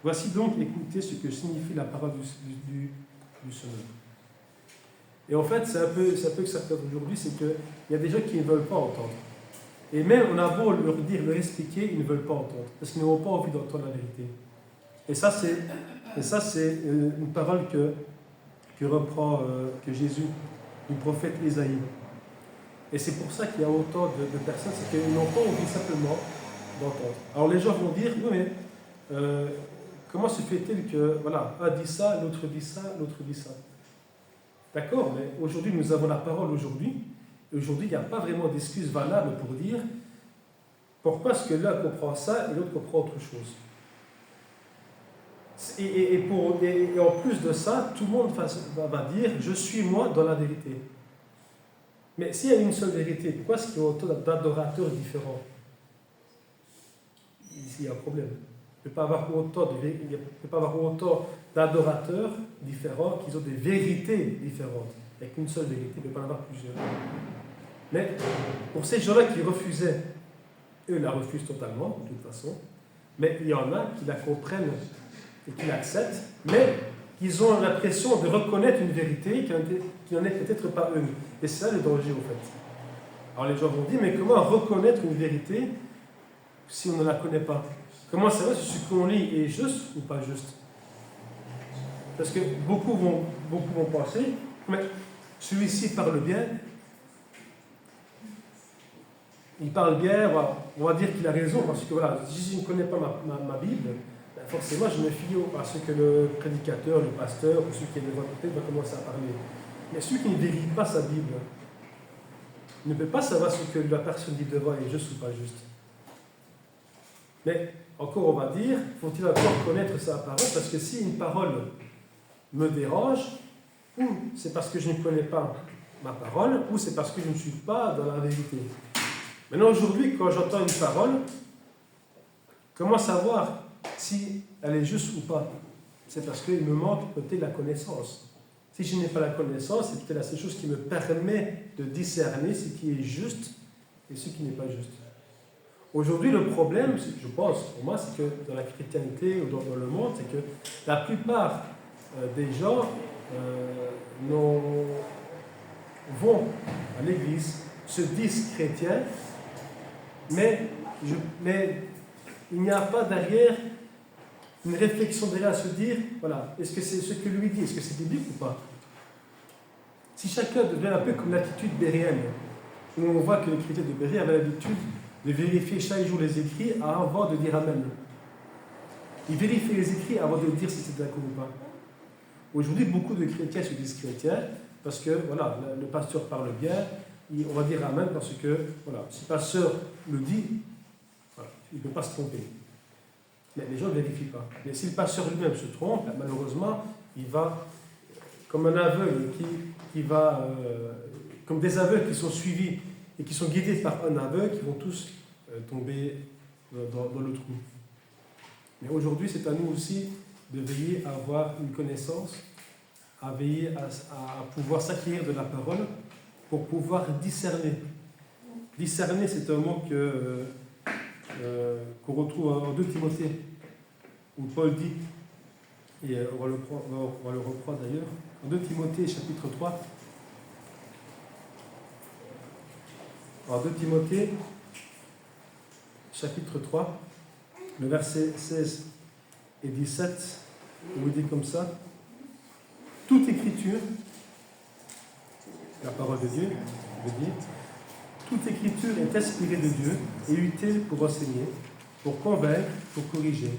Voici donc, écoutez ce que signifie la parole du semeur. Et en fait, c'est un peu que ça fait aujourd'hui, c'est qu'il y a des gens qui ne veulent pas entendre. Et même, on a beau leur dire, leur expliquer, ils ne veulent pas entendre, parce qu'ils n'ont pas envie d'entendre la vérité. Et ça, c'est une parole que reprend que Jésus, du prophète Ésaïe. Et c'est pour ça qu'il y a autant de personnes, c'est qu'ils n'ont pas envie simplement d'entendre. Alors les gens vont dire, oui, mais comment se fait-il que, voilà, un dit ça, l'autre dit ça, l'autre dit ça. D'accord, mais aujourd'hui, nous avons la parole aujourd'hui. Et aujourd'hui, il n'y a pas vraiment d'excuse valable pour dire pourquoi est-ce que l'un comprend ça et l'autre comprend autre chose. Et en plus de ça, tout le monde va dire « je suis moi dans la vérité ». Mais s'il y a une seule vérité, pourquoi est-ce qu'il y a autant d'adorateurs différents? Ici, il y a un problème. Il ne peut pas avoir autant d'adorateurs différents qui ont des vérités différentes. Il n'y a qu'une seule vérité, il ne peut pas en avoir plusieurs. Mais pour ces gens-là qui refusaient, eux la refusent totalement, de toute façon, mais il y en a qui la comprennent et qui l'acceptent, mais qu'ils ont l'impression de reconnaître une vérité qui n'en est peut-être pas une. Et c'est ça le danger, en fait. Alors les gens vont dire, mais comment reconnaître une vérité si on ne la connaît pas? Comment savoir si ce qu'on lit est juste ou pas juste? Parce que beaucoup vont penser, mais celui-ci parle bien, il parle bien, on va dire qu'il a raison, parce que voilà, si je ne connais pas ma Bible, ben forcément je me fie à ce que le prédicateur, le pasteur, ou celui qui est devant côté va commencer à parler. Mais celui qui ne vérifie pas sa Bible ne peut pas savoir ce que la personne dit devant est juste ou pas juste. Mais encore on va dire, faut-il encore connaître sa parole, parce que si une parole me dérange, ou c'est parce que je ne connais pas ma parole, ou c'est parce que je ne suis pas dans la vérité. Maintenant, aujourd'hui, quand j'entends une parole, comment savoir si elle est juste ou pas? C'est parce qu'il me manque peut-être la connaissance. Si je n'ai pas la connaissance, c'est peut-être la seule chose qui me permet de discerner ce qui est juste et ce qui n'est pas juste. Aujourd'hui, le problème, je pense, pour moi, c'est que dans la chrétienté ou dans le monde, c'est que la plupart des gens vont à l'église, se disent chrétiens, mais il n'y a pas derrière une réflexion derrière à se dire, voilà, est-ce que c'est ce que lui dit, est-ce que c'est biblique ou pas? Si chacun devient un peu comme l'attitude béréenne, où on voit que les chrétiens de Bérée avaient l'habitude de vérifier chaque jour les écrits avant de dire Amen. Ils vérifient les écrits avant de dire si c'est d'accord ou pas. Aujourd'hui, beaucoup de chrétiens se disent chrétiens parce que voilà, le pasteur parle bien, on va dire Amen parce que voilà, si le pasteur le dit, voilà, il ne peut pas se tromper. Mais les gens ne vérifient pas. Mais si le pasteur lui-même se trompe, malheureusement, il va, comme un aveugle qui va, comme des aveugles qui sont suivis et qui sont guidés par un aveugle, qui vont tous tomber dans le trou. Mais aujourd'hui, c'est à nous aussi de veiller à avoir une connaissance, à veiller à pouvoir s'acquérir de la parole pour pouvoir discerner. Discerner, c'est un mot qu'on retrouve en 2 Timothée, où Paul dit, et on va le reprendre d'ailleurs, en 2 Timothée chapitre 3. En 2 Timothée chapitre 3, le verset 16 et 17, on vous dit comme ça, toute écriture, la parole de Dieu, je veux dire, toute écriture est inspirée de Dieu et utile pour enseigner, pour convaincre, pour corriger,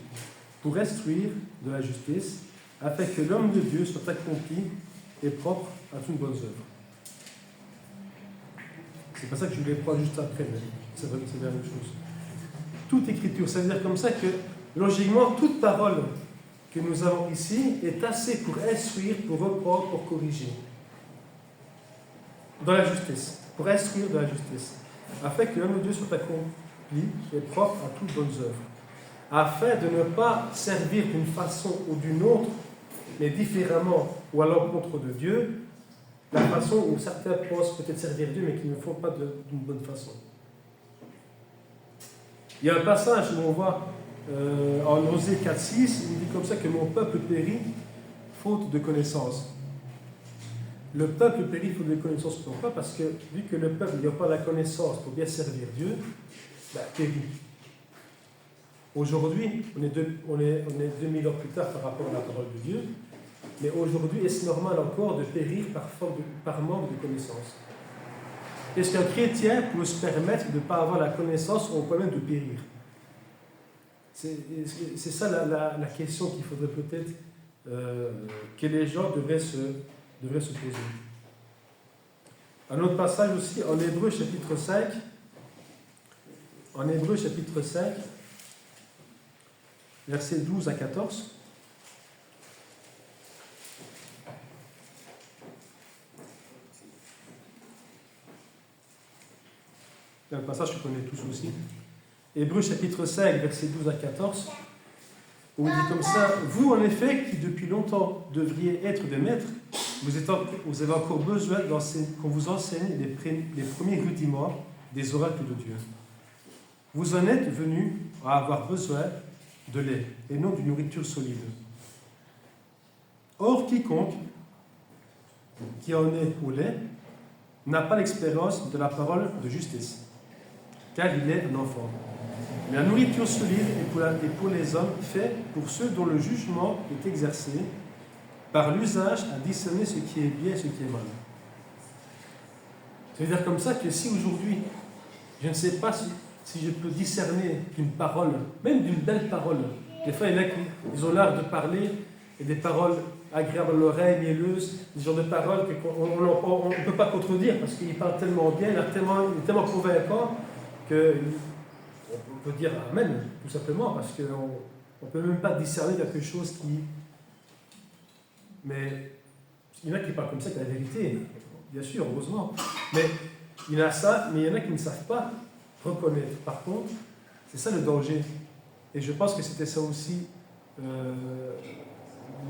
pour instruire de la justice, afin que l'homme de Dieu soit accompli et propre à toute bonne œuvre. C'est pas ça que je voulais prendre juste après, mais c'est la même chose. Toute écriture, ça veut dire comme ça que, logiquement, toute parole que nous avons ici est assez pour instruire, pour reprendre, pour corriger. Dans la justice, pour instruire de la justice, afin que l'homme de Dieu soit accompli et propre à toute bonne œuvre, afin de ne pas servir d'une façon ou d'une autre, mais différemment ou à l'encontre de Dieu, la façon où certains pensent peut-être servir Dieu, mais qui ne le font pas d'une bonne façon. Il y a un passage où on voit en Osée 4,6, il dit comme ça que mon peuple périt faute de connaissance. Le peuple périt faute de connaissance. Pourquoi? Parce que vu que le peuple n'a pas la connaissance pour bien servir Dieu, périt. Aujourd'hui, on est 2000 ans plus tard par rapport à la parole de Dieu, mais aujourd'hui, est-ce normal encore de périr par manque de connaissance? Est-ce qu'un chrétien peut se permettre de ne pas avoir la connaissance au point même de périr? C'est ça la question qu'il faudrait peut-être que les gens devraient se poser. Un autre passage aussi, en Hébreux chapitre 5. En Hébreux chapitre 5, versets 12 à 14. C'est un passage que vous connaissez tous aussi. Hébreux chapitre 5, versets 12 à 14, où il dit comme ça, « Vous, en effet, qui depuis longtemps devriez être des maîtres, vous avez encore besoin qu'on vous enseigne les premiers rudiments des oracles de Dieu. Vous en êtes venus à avoir besoin de lait, et non d'une nourriture solide. Or, quiconque qui en est au lait n'a pas l'expérience de la parole de justice, car il est un enfant. Mais la nourriture solide est pour les hommes faite pour ceux dont le jugement est exercé par l'usage à discerner ce qui est bien et ce qui est mal. Ça veut dire comme ça que si aujourd'hui, je ne sais pas si je peux discerner d'une parole, même d'une belle parole, des fois il y en a qui ont l'art de parler, et des paroles agréables à l'oreille, mielleuses, des genres de paroles qu'on ne peut pas contredire parce qu'il parle tellement bien, il est tellement convaincant qu'on peut dire Amen, tout simplement, parce qu'on ne peut même pas discerner quelque chose qui... Mais il y en a qui parlent comme ça, c'est la vérité, bien sûr, heureusement. Mais il y en a ça, mais il y en a qui ne savent pas reconnaître. Par contre, c'est ça le danger. Et je pense que c'était ça aussi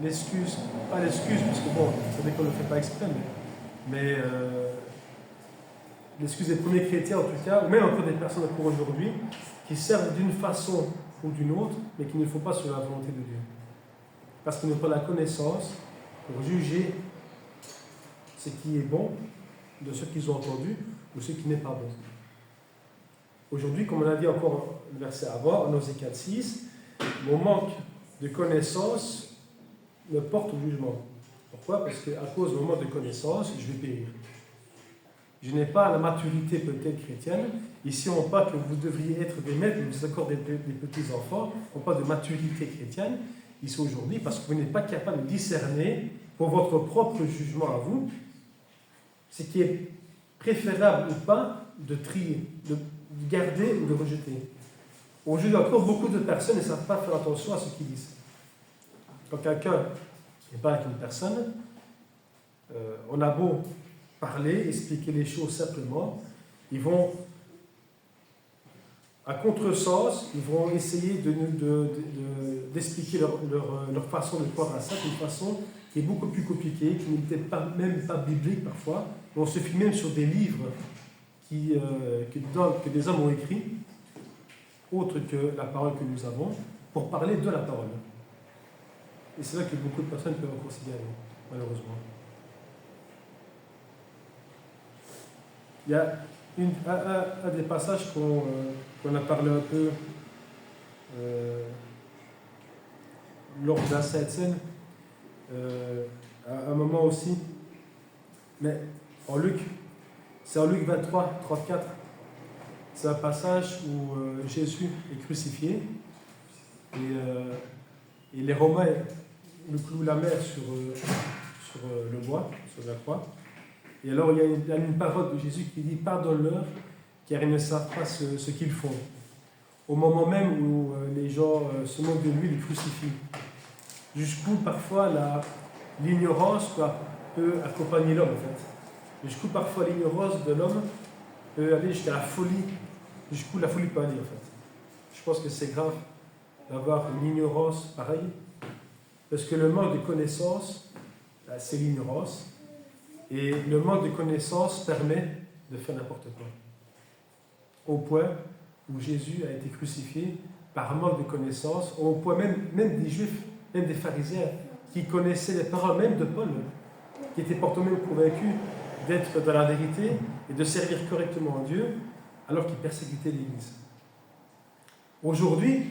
l'excuse, pas l'excuse, parce que bon, ça veut qu'on ne le fait pas exprès, mais l'excuse des premiers chrétiens en tout cas, ou même encore des personnes encore aujourd'hui, qui servent d'une façon ou d'une autre, mais qui ne font pas sur la volonté de Dieu. Parce qu'ils n'ont pas la connaissance pour juger ce qui est bon de ce qu'ils ont entendu ou ce qui n'est pas bon. Aujourd'hui, comme on a dit encore le verset avant, en Osée 4:6, mon manque de connaissance me porte au jugement. Pourquoi? Parce qu'à cause de mon manque de connaissance, je vais périr. Je n'ai pas la maturité peut-être chrétienne. Ici, on parle que vous devriez être des maîtres, vous êtes encore des petits-enfants. On parle de maturité chrétienne, ici aujourd'hui, parce que vous n'êtes pas capable de discerner pour votre propre jugement à vous ce qui est préférable ou pas de trier, de garder ou de rejeter. Aujourd'hui, encore beaucoup de personnes ne savent pas faire attention à ce qu'ils disent. Quand quelqu'un n'est pas avec une personne, on a beau parler, expliquer les choses simplement, ils vont, à contresens, ils vont essayer d'expliquer leur façon de croire à ça d'une façon qui est beaucoup plus compliquée, qui n'est peut-être même pas biblique parfois. On se fie même sur des livres que des hommes ont écrits, autre que la parole que nous avons, pour parler de la parole. Et c'est là que beaucoup de personnes peuvent en considérer, malheureusement. Il y a un des passages qu'on a parlé un peu lors de la Sainte Seine, à un moment aussi, mais en Luc, c'est en Luc 23, 34. C'est un passage où Jésus est crucifié et les Romains le clouent la main sur le bois, sur la croix. Et alors il y a une parole de Jésus qui dit « Pardonne-leur, car ils ne savent pas ce qu'ils font ». Au moment même où les gens se moquent de lui, le crucifient. Jusqu'où parfois l'ignorance peut accompagner l'homme en fait. Jusqu'où parfois l'ignorance de l'homme peut aller jusqu'à la folie. Jusqu'où la folie peut aller en fait. Je pense que c'est grave d'avoir une ignorance pareille. Parce que le manque de connaissance, c'est l'ignorance. Et le manque de connaissance permet de faire n'importe quoi. Au point où Jésus a été crucifié par manque de connaissance, au point même des Juifs, même des pharisiens, qui connaissaient les paroles même de Paul, qui étaient pourtant même convaincus d'être dans la vérité et de servir correctement Dieu, alors qu'ils persécutaient l'Église. Aujourd'hui,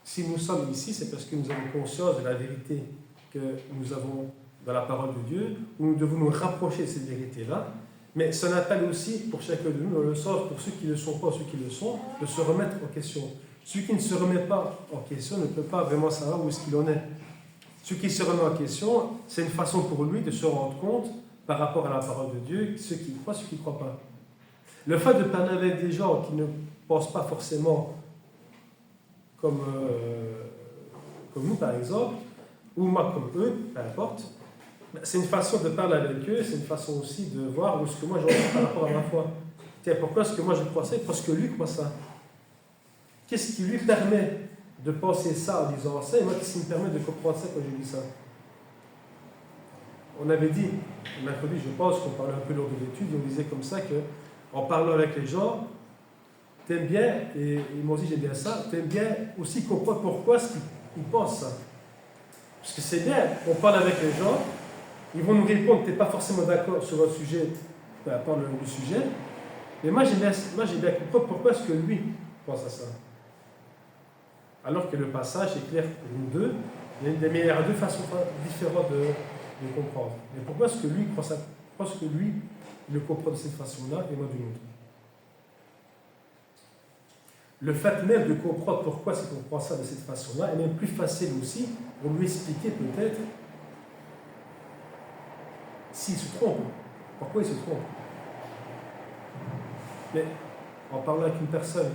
si nous sommes ici, c'est parce que nous avons conscience de la vérité que nous avons dans la parole de Dieu, où nous devons nous rapprocher de cette vérité-là, mais ça appelle aussi pour chacun de nous, dans le sens pour ceux qui ne le sont pas, ceux qui le sont, de se remettre en question. Celui qui ne se remet pas en question ne peut pas vraiment savoir où est-ce qu'il en est. Celui qui se remet en question, c'est une façon pour lui de se rendre compte par rapport à la parole de Dieu, ceux qui croient, ceux qui ne croient pas. Le fait de parler avec des gens qui ne pensent pas forcément comme nous par exemple, ou moi comme eux, peu importe, c'est une façon de parler avec eux, c'est une façon aussi de voir où est-ce que moi je pense par rapport à ma foi. Tiens, pourquoi est-ce que moi je crois ça et parce que lui croit ça? Qu'est-ce qui lui permet de penser ça en disant ça et moi qu'est-ce qui me permet de comprendre ça quand je dis ça? On avait dit, mercredi je pense qu'on parlait un peu lors de l'étude, on disait comme ça que en parlant avec les gens, t'aimes bien, et moi aussi j'aime bien ça, t'aimes bien aussi comprendre pourquoi est-ce qu'ils pensent ça. Parce que c'est bien, on parle avec les gens, ils vont nous répondre, tu n'es pas forcément d'accord sur un sujet, peu importe le sujet, mais moi j'ai bien compris pourquoi est-ce que lui pense à ça. Alors que le passage est clair pour nous deux, mais il y a deux façons différentes de comprendre. Mais pourquoi est-ce que lui croit ça? Pourquoi est-ce que lui il le comprend de cette façon-là et moi d'une autre? Le fait même de comprendre pourquoi est-ce qu'on croit ça de cette façon-là est même plus facile aussi pour lui expliquer peut-être s'il se trompe. Pourquoi il se trompe? Mais en parlant avec une personne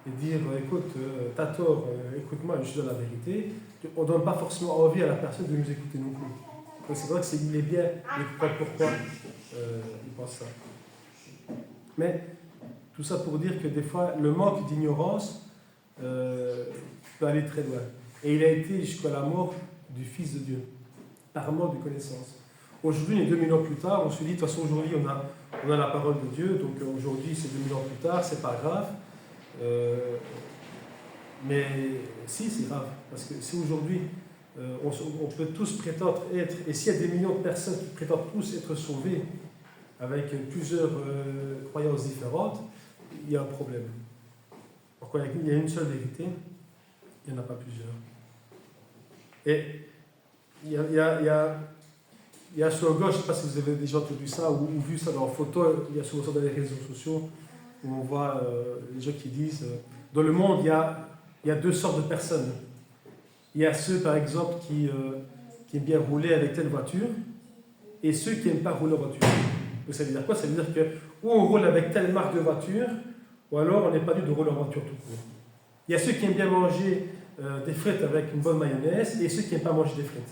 et dire écoute, t'as tort, écoute-moi, je te donne la vérité, on ne donne pas forcément envie à la personne de nous écouter non plus. Donc c'est vrai qu'il est bien de comprendre pourquoi il pense ça. Mais tout ça pour dire que des fois, le manque d'ignorance peut aller très loin. Et il a été jusqu'à la mort du Fils de Dieu, par manque de connaissance. Aujourd'hui, 2000 ans plus tard, on se dit, de toute façon, aujourd'hui, on a la parole de Dieu, donc aujourd'hui, c'est 2000 ans plus tard, c'est pas grave. Mais si, c'est grave. Parce que si aujourd'hui, on peut tous prétendre être, et s'il y a des millions de personnes qui prétendent tous être sauvées avec plusieurs croyances différentes, il y a un problème. Pourquoi il y a une seule vérité, il n'y en a pas plusieurs. Et il y a sur gauche, je ne sais pas si vous avez déjà entendu ça ou vu ça dans la photo, il y a souvent ça dans les réseaux sociaux où on voit les gens qui disent dans le monde, il y a deux sortes de personnes. Il y a ceux, par exemple, qui aiment bien rouler avec telle voiture et ceux qui n'aiment pas rouler en voiture. Donc, ça veut dire quoi? Ça veut dire que ou on roule avec telle marque de voiture ou alors on n'est pas dû de rouler en voiture tout court. Il y a ceux qui aiment bien manger des frites avec une bonne mayonnaise et ceux qui n'aiment pas manger des frites.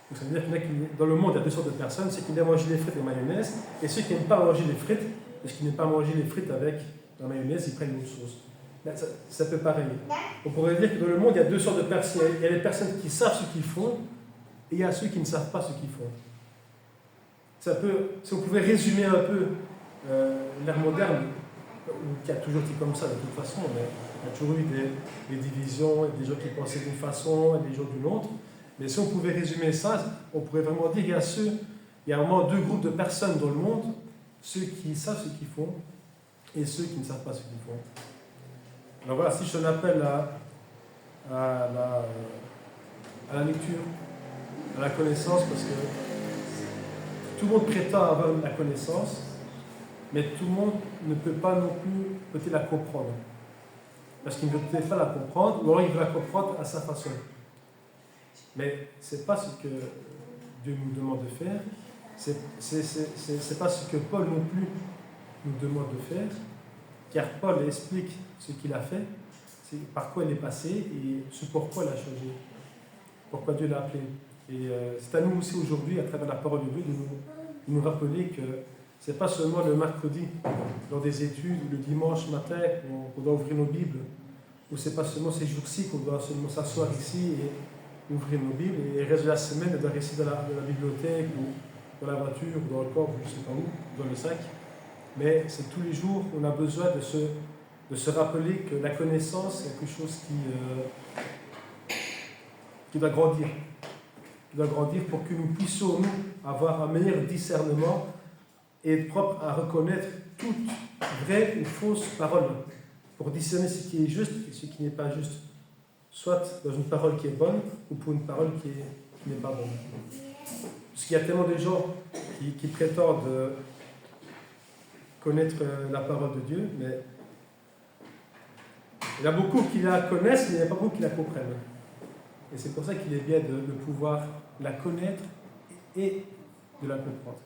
Donc, ça veut dire que dans le monde, il y a deux sortes de personnes, ceux qui aiment bien manger des frites et mayonnaise et ceux qui n'aiment pas manger des frites, parce qu'ils n'aiment pas manger les frites avec la mayonnaise, ils prennent une autre sauce. Ça peut pareil. On pourrait dire que dans le monde, il y a deux sortes de personnes. Il y a les personnes qui savent ce qu'ils font et il y a ceux qui ne savent pas ce qu'ils font. Si on pouvait résumer un peu l'ère moderne, qui a toujours été comme ça de toute façon, mais il y a toujours eu des divisions, des gens qui pensaient d'une façon et des gens d'une autre. Mais si on pouvait résumer ça, on pourrait vraiment dire qu'il y a vraiment deux groupes de personnes dans le monde, ceux qui savent ce qu'ils font et ceux qui ne savent pas ce qu'ils font. Alors voilà, si je t'en appelle à la lecture, à la connaissance, parce que tout le monde prétend avoir la connaissance, mais tout le monde ne peut pas non plus peut-être la comprendre. Parce qu'il ne peut peut-être pas la comprendre, ou alors il veut la comprendre à sa façon. Mais ce n'est pas ce que Dieu nous demande de faire, c'est pas ce que Paul non plus nous demande de faire, car Paul explique ce qu'il a fait, c'est par quoi il est passé et ce pourquoi il a changé, pourquoi Dieu l'a appelé. Et c'est à nous aussi aujourd'hui, à travers la parole de Dieu, de nous rappeler que ce n'est pas seulement le mercredi, dans des études, ou le dimanche matin, qu'on doit ouvrir nos Bibles, ou ce n'est pas seulement ces jours-ci qu'on doit seulement s'asseoir ici et ouvrir nos Bibles, et le reste de la semaine, on doit rester dans la bibliothèque, ou dans la voiture, ou dans le corps, ou je ne sais pas où, dans le sac. Mais c'est tous les jours qu'on a besoin de se rappeler que la connaissance est quelque chose qui doit grandir. Qui doit grandir pour que nous puissions, nous, avoir un meilleur discernement et être propre à reconnaître toute vraie ou fausse parole, pour discerner ce qui est juste et ce qui n'est pas juste, soit dans une parole qui est bonne ou pour une parole qui n'est pas bonne. Parce qu'il y a tellement de gens qui prétendent connaître la parole de Dieu, mais il y a beaucoup qui la connaissent, mais il n'y a pas beaucoup qui la comprennent. Et c'est pour ça qu'il est bien de pouvoir la connaître et de la comprendre.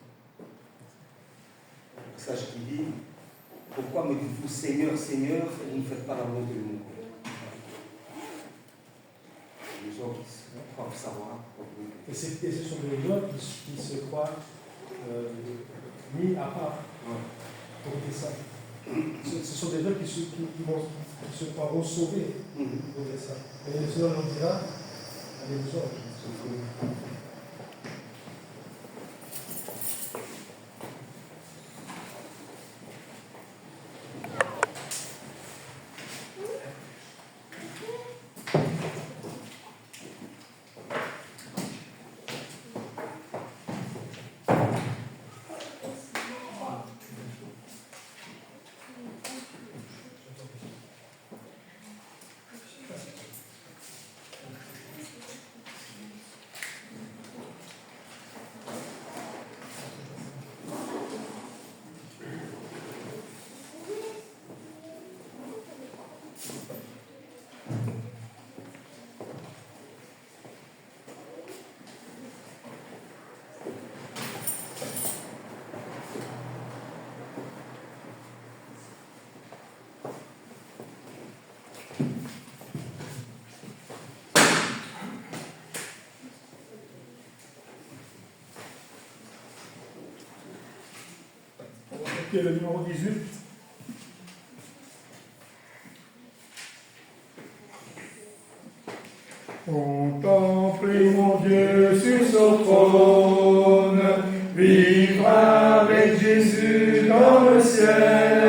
Le passage qui dit « Pourquoi me dites-vous Seigneur, Seigneur, et vous ne faites pas la volonté de mon Père ?» Les gens qui croient savoir. Et ce sont des gens qui se croient mis à part pour dire ça. Ce sont des gens qui se croiront sauvés pour dire ça. Et le Seigneur leur dira, allez-vous-en. qui est le numéro 18. Contemplez mon Dieu sur son trône, vivre avec Jésus dans le ciel,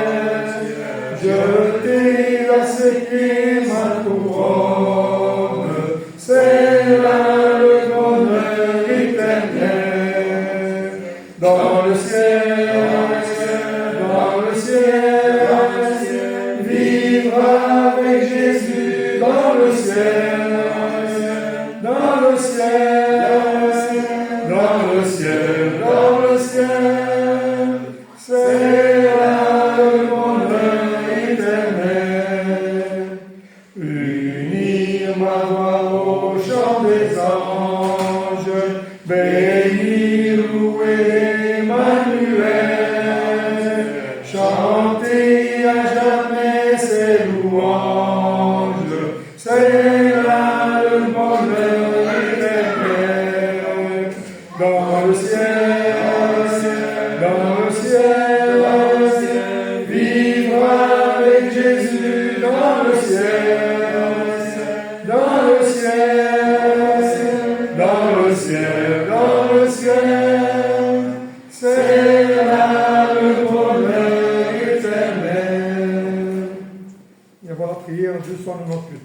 jeter à ses pieds ma couronne, c'est là le bonheur éternel. Dans le ciel, vivre avec Jésus dans le ciel. Dans le ciel, c'est là le bonheur éternel. Unir ma voix au chant des anges, bénir, louer Emmanuel, chanter à jamais ses louanges, c'est là le bonheur éternel. Dans le ciel, vivre avec Jésus dans le ciel, c'est là le bonheur éternel. Et voilà la prière 298.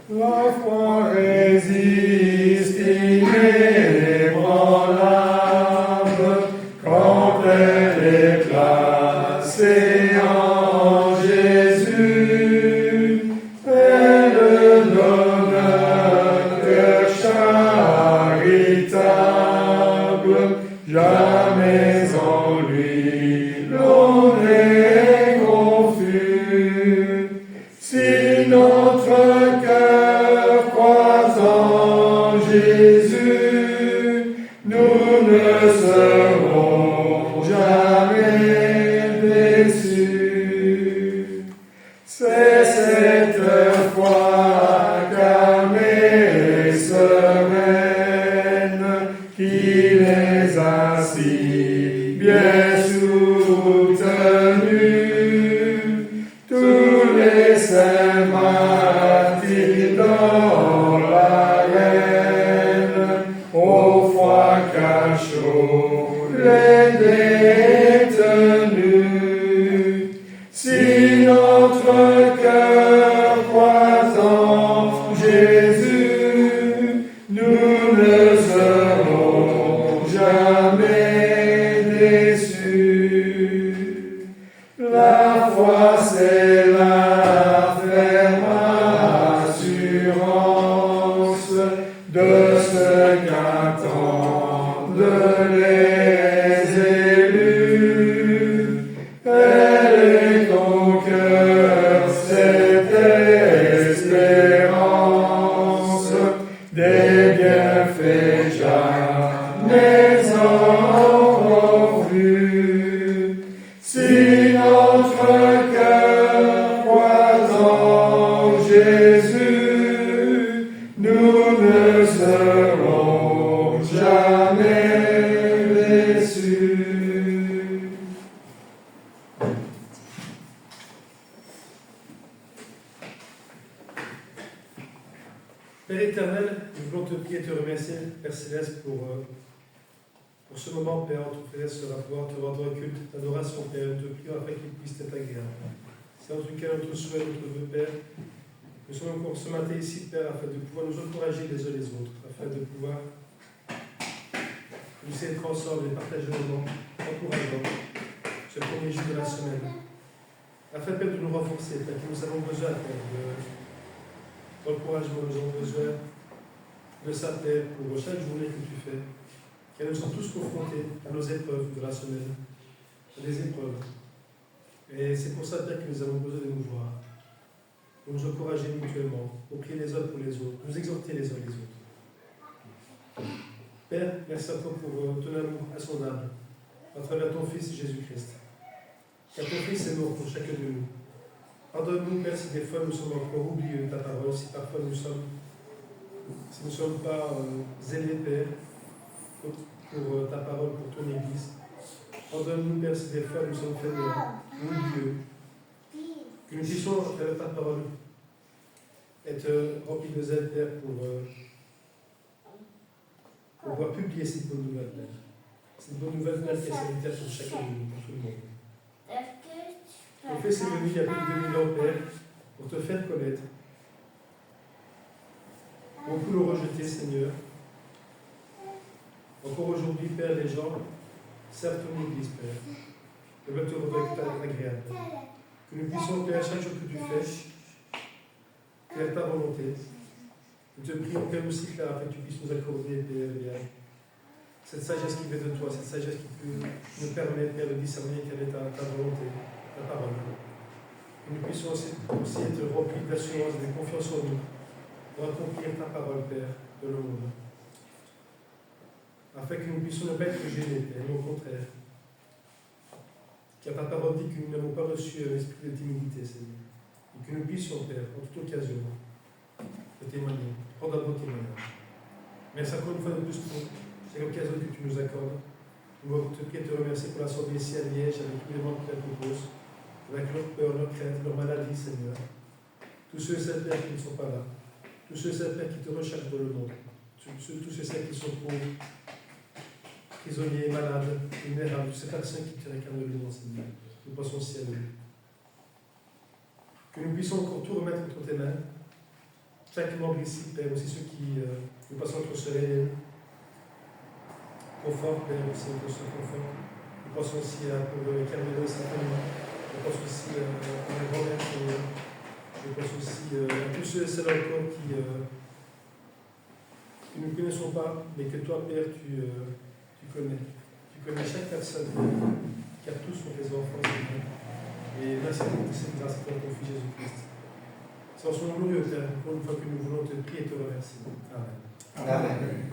La foi résiste inébranlable quand elle est placée en Jésus. Elle donne un cœur charitable, jamais en lui l'on n'est confus. Si notre cœur croit en Jésus, nous ne serons jamais déçus. C'est cette foi calme et sereine qui les a si bien soutenus. Tous les saints martyrs dans l'arène, au froid cachot les détenus. Si notre cœur croit en Jésus, nous ne serons jamais déçus. La foi, c'est la ferme assurance de ce qu'attendent les élus. Elle est au cœur cette espérance des bienfaits jamais encore vus. Si notre cœur croit en Jésus, nous ne serons jamais déçus. Père éternel, nous voulons te prier et te remercier, Père Céleste, pour ce moment, Père, où ton Père sera pouvoir te rendre un culte d'adoration, Père, nous te prions afin qu'il puisse être agréable. C'est en tout cas notre souhait, notre vœu, Père. Nous sommes encore ce matin ici, Père, afin de pouvoir nous encourager les uns les autres, afin de pouvoir nous être ensemble et partager nos moments encourageants ce premier jour de la semaine. Afin, Père, de nous renforcer, Père, que nous avons besoin, Père, d'encouragement, nous avons besoin de ça, Père, pour chaque journée que tu fais. Car nous sommes tous confrontés à nos épreuves de la semaine, à des épreuves. Et c'est pour ça, Père, que nous avons besoin de nous voir, pour nous encourager mutuellement, pour prier les uns pour les autres, nous exhorter les uns les autres. Père, merci à toi pour ton amour insondable, à travers ton Fils Jésus-Christ. car ton Fils est mort pour chacun de nous. Pardonne-nous, Père, si des fois nous sommes encore oublieux de ta parole, si parfois nous ne sommes pas zélés, Père, pour ta parole, pour ton Église. Pardonne-nous, Père, si des fois nous sommes fainéants, oublieux, que nous puissions, à travers ta parole, être remplis de zèle, Père, pour pouvoir publier cette bonne nouvelle, Père. Cette bonne nouvelle, Père, qui est salutaire pour chacun de nous, pour tout le monde. Ton Fils est venu il y a plus de 2000 ans, Père, pour te faire connaître. Beaucoup l'ont rejeté, Seigneur. Encore aujourd'hui, Père, les gens servent ton Église, Père. Ils veulent te retrouver agréable. Que nous puissions, Père, chaque jour que tu fais, faire ta volonté. Nous te prions, Père, aussi que là, afin que tu puisses nous accorder, Père, cette sagesse qui vient de toi, cette sagesse qui peut nous permettre, Père, de discerner quelle est ta volonté, ta parole. Que nous puissions aussi être remplis d'assurance et de confiance en nous pour accomplir ta parole, Père, de le monde. Afin que nous puissions ne pas être gênés, Père, mais au contraire. Car ta parole dit que nous n'avons pas reçu un esprit de timidité, Seigneur. Et que nous puissions, Père, en toute occasion, de témoigner, prendre un bon témoignage. Merci encore une fois de plus pour cette occasion que tu nous accordes. Nous voulons te prier et te remercier pour l'assemblée ici à Liège, avec tous les membres qui la composent, avec leur peur, leur crainte, leur maladie, Seigneur. Tous ceux et celles, Père, qui ne sont pas là. Tous ceux et celles, Père, qui te recherchent dans le monde. Tous ceux et celles qui sont pauvres, prisonniers, malades, vulnérables, tous ces personnes qui te réclament de l'union, Seigneur. Nous passons aussi à eux. Que nous puissions encore tout remettre entre tes mains. Chaque membre ici, Père, aussi ceux qui nous passons entre soleil. Confort, Père, aussi notre seul confort. Nous passons aussi pour Carmelo et sa famille. Je pense aussi à ma grand-mère, Seigneur. Je pense aussi à tous ceux et celles encore qui nous ne connaissons pas, mais que toi, Père, tu connais. Tu connais chaque personne, car tous sont tes enfants, Seigneur. Et merci pour cette grâce pour ton Fils Jésus-Christ. C'est en son nom glorieux, Père, pour une fois que nous voulons te prier et te remercier. Amen. Amen.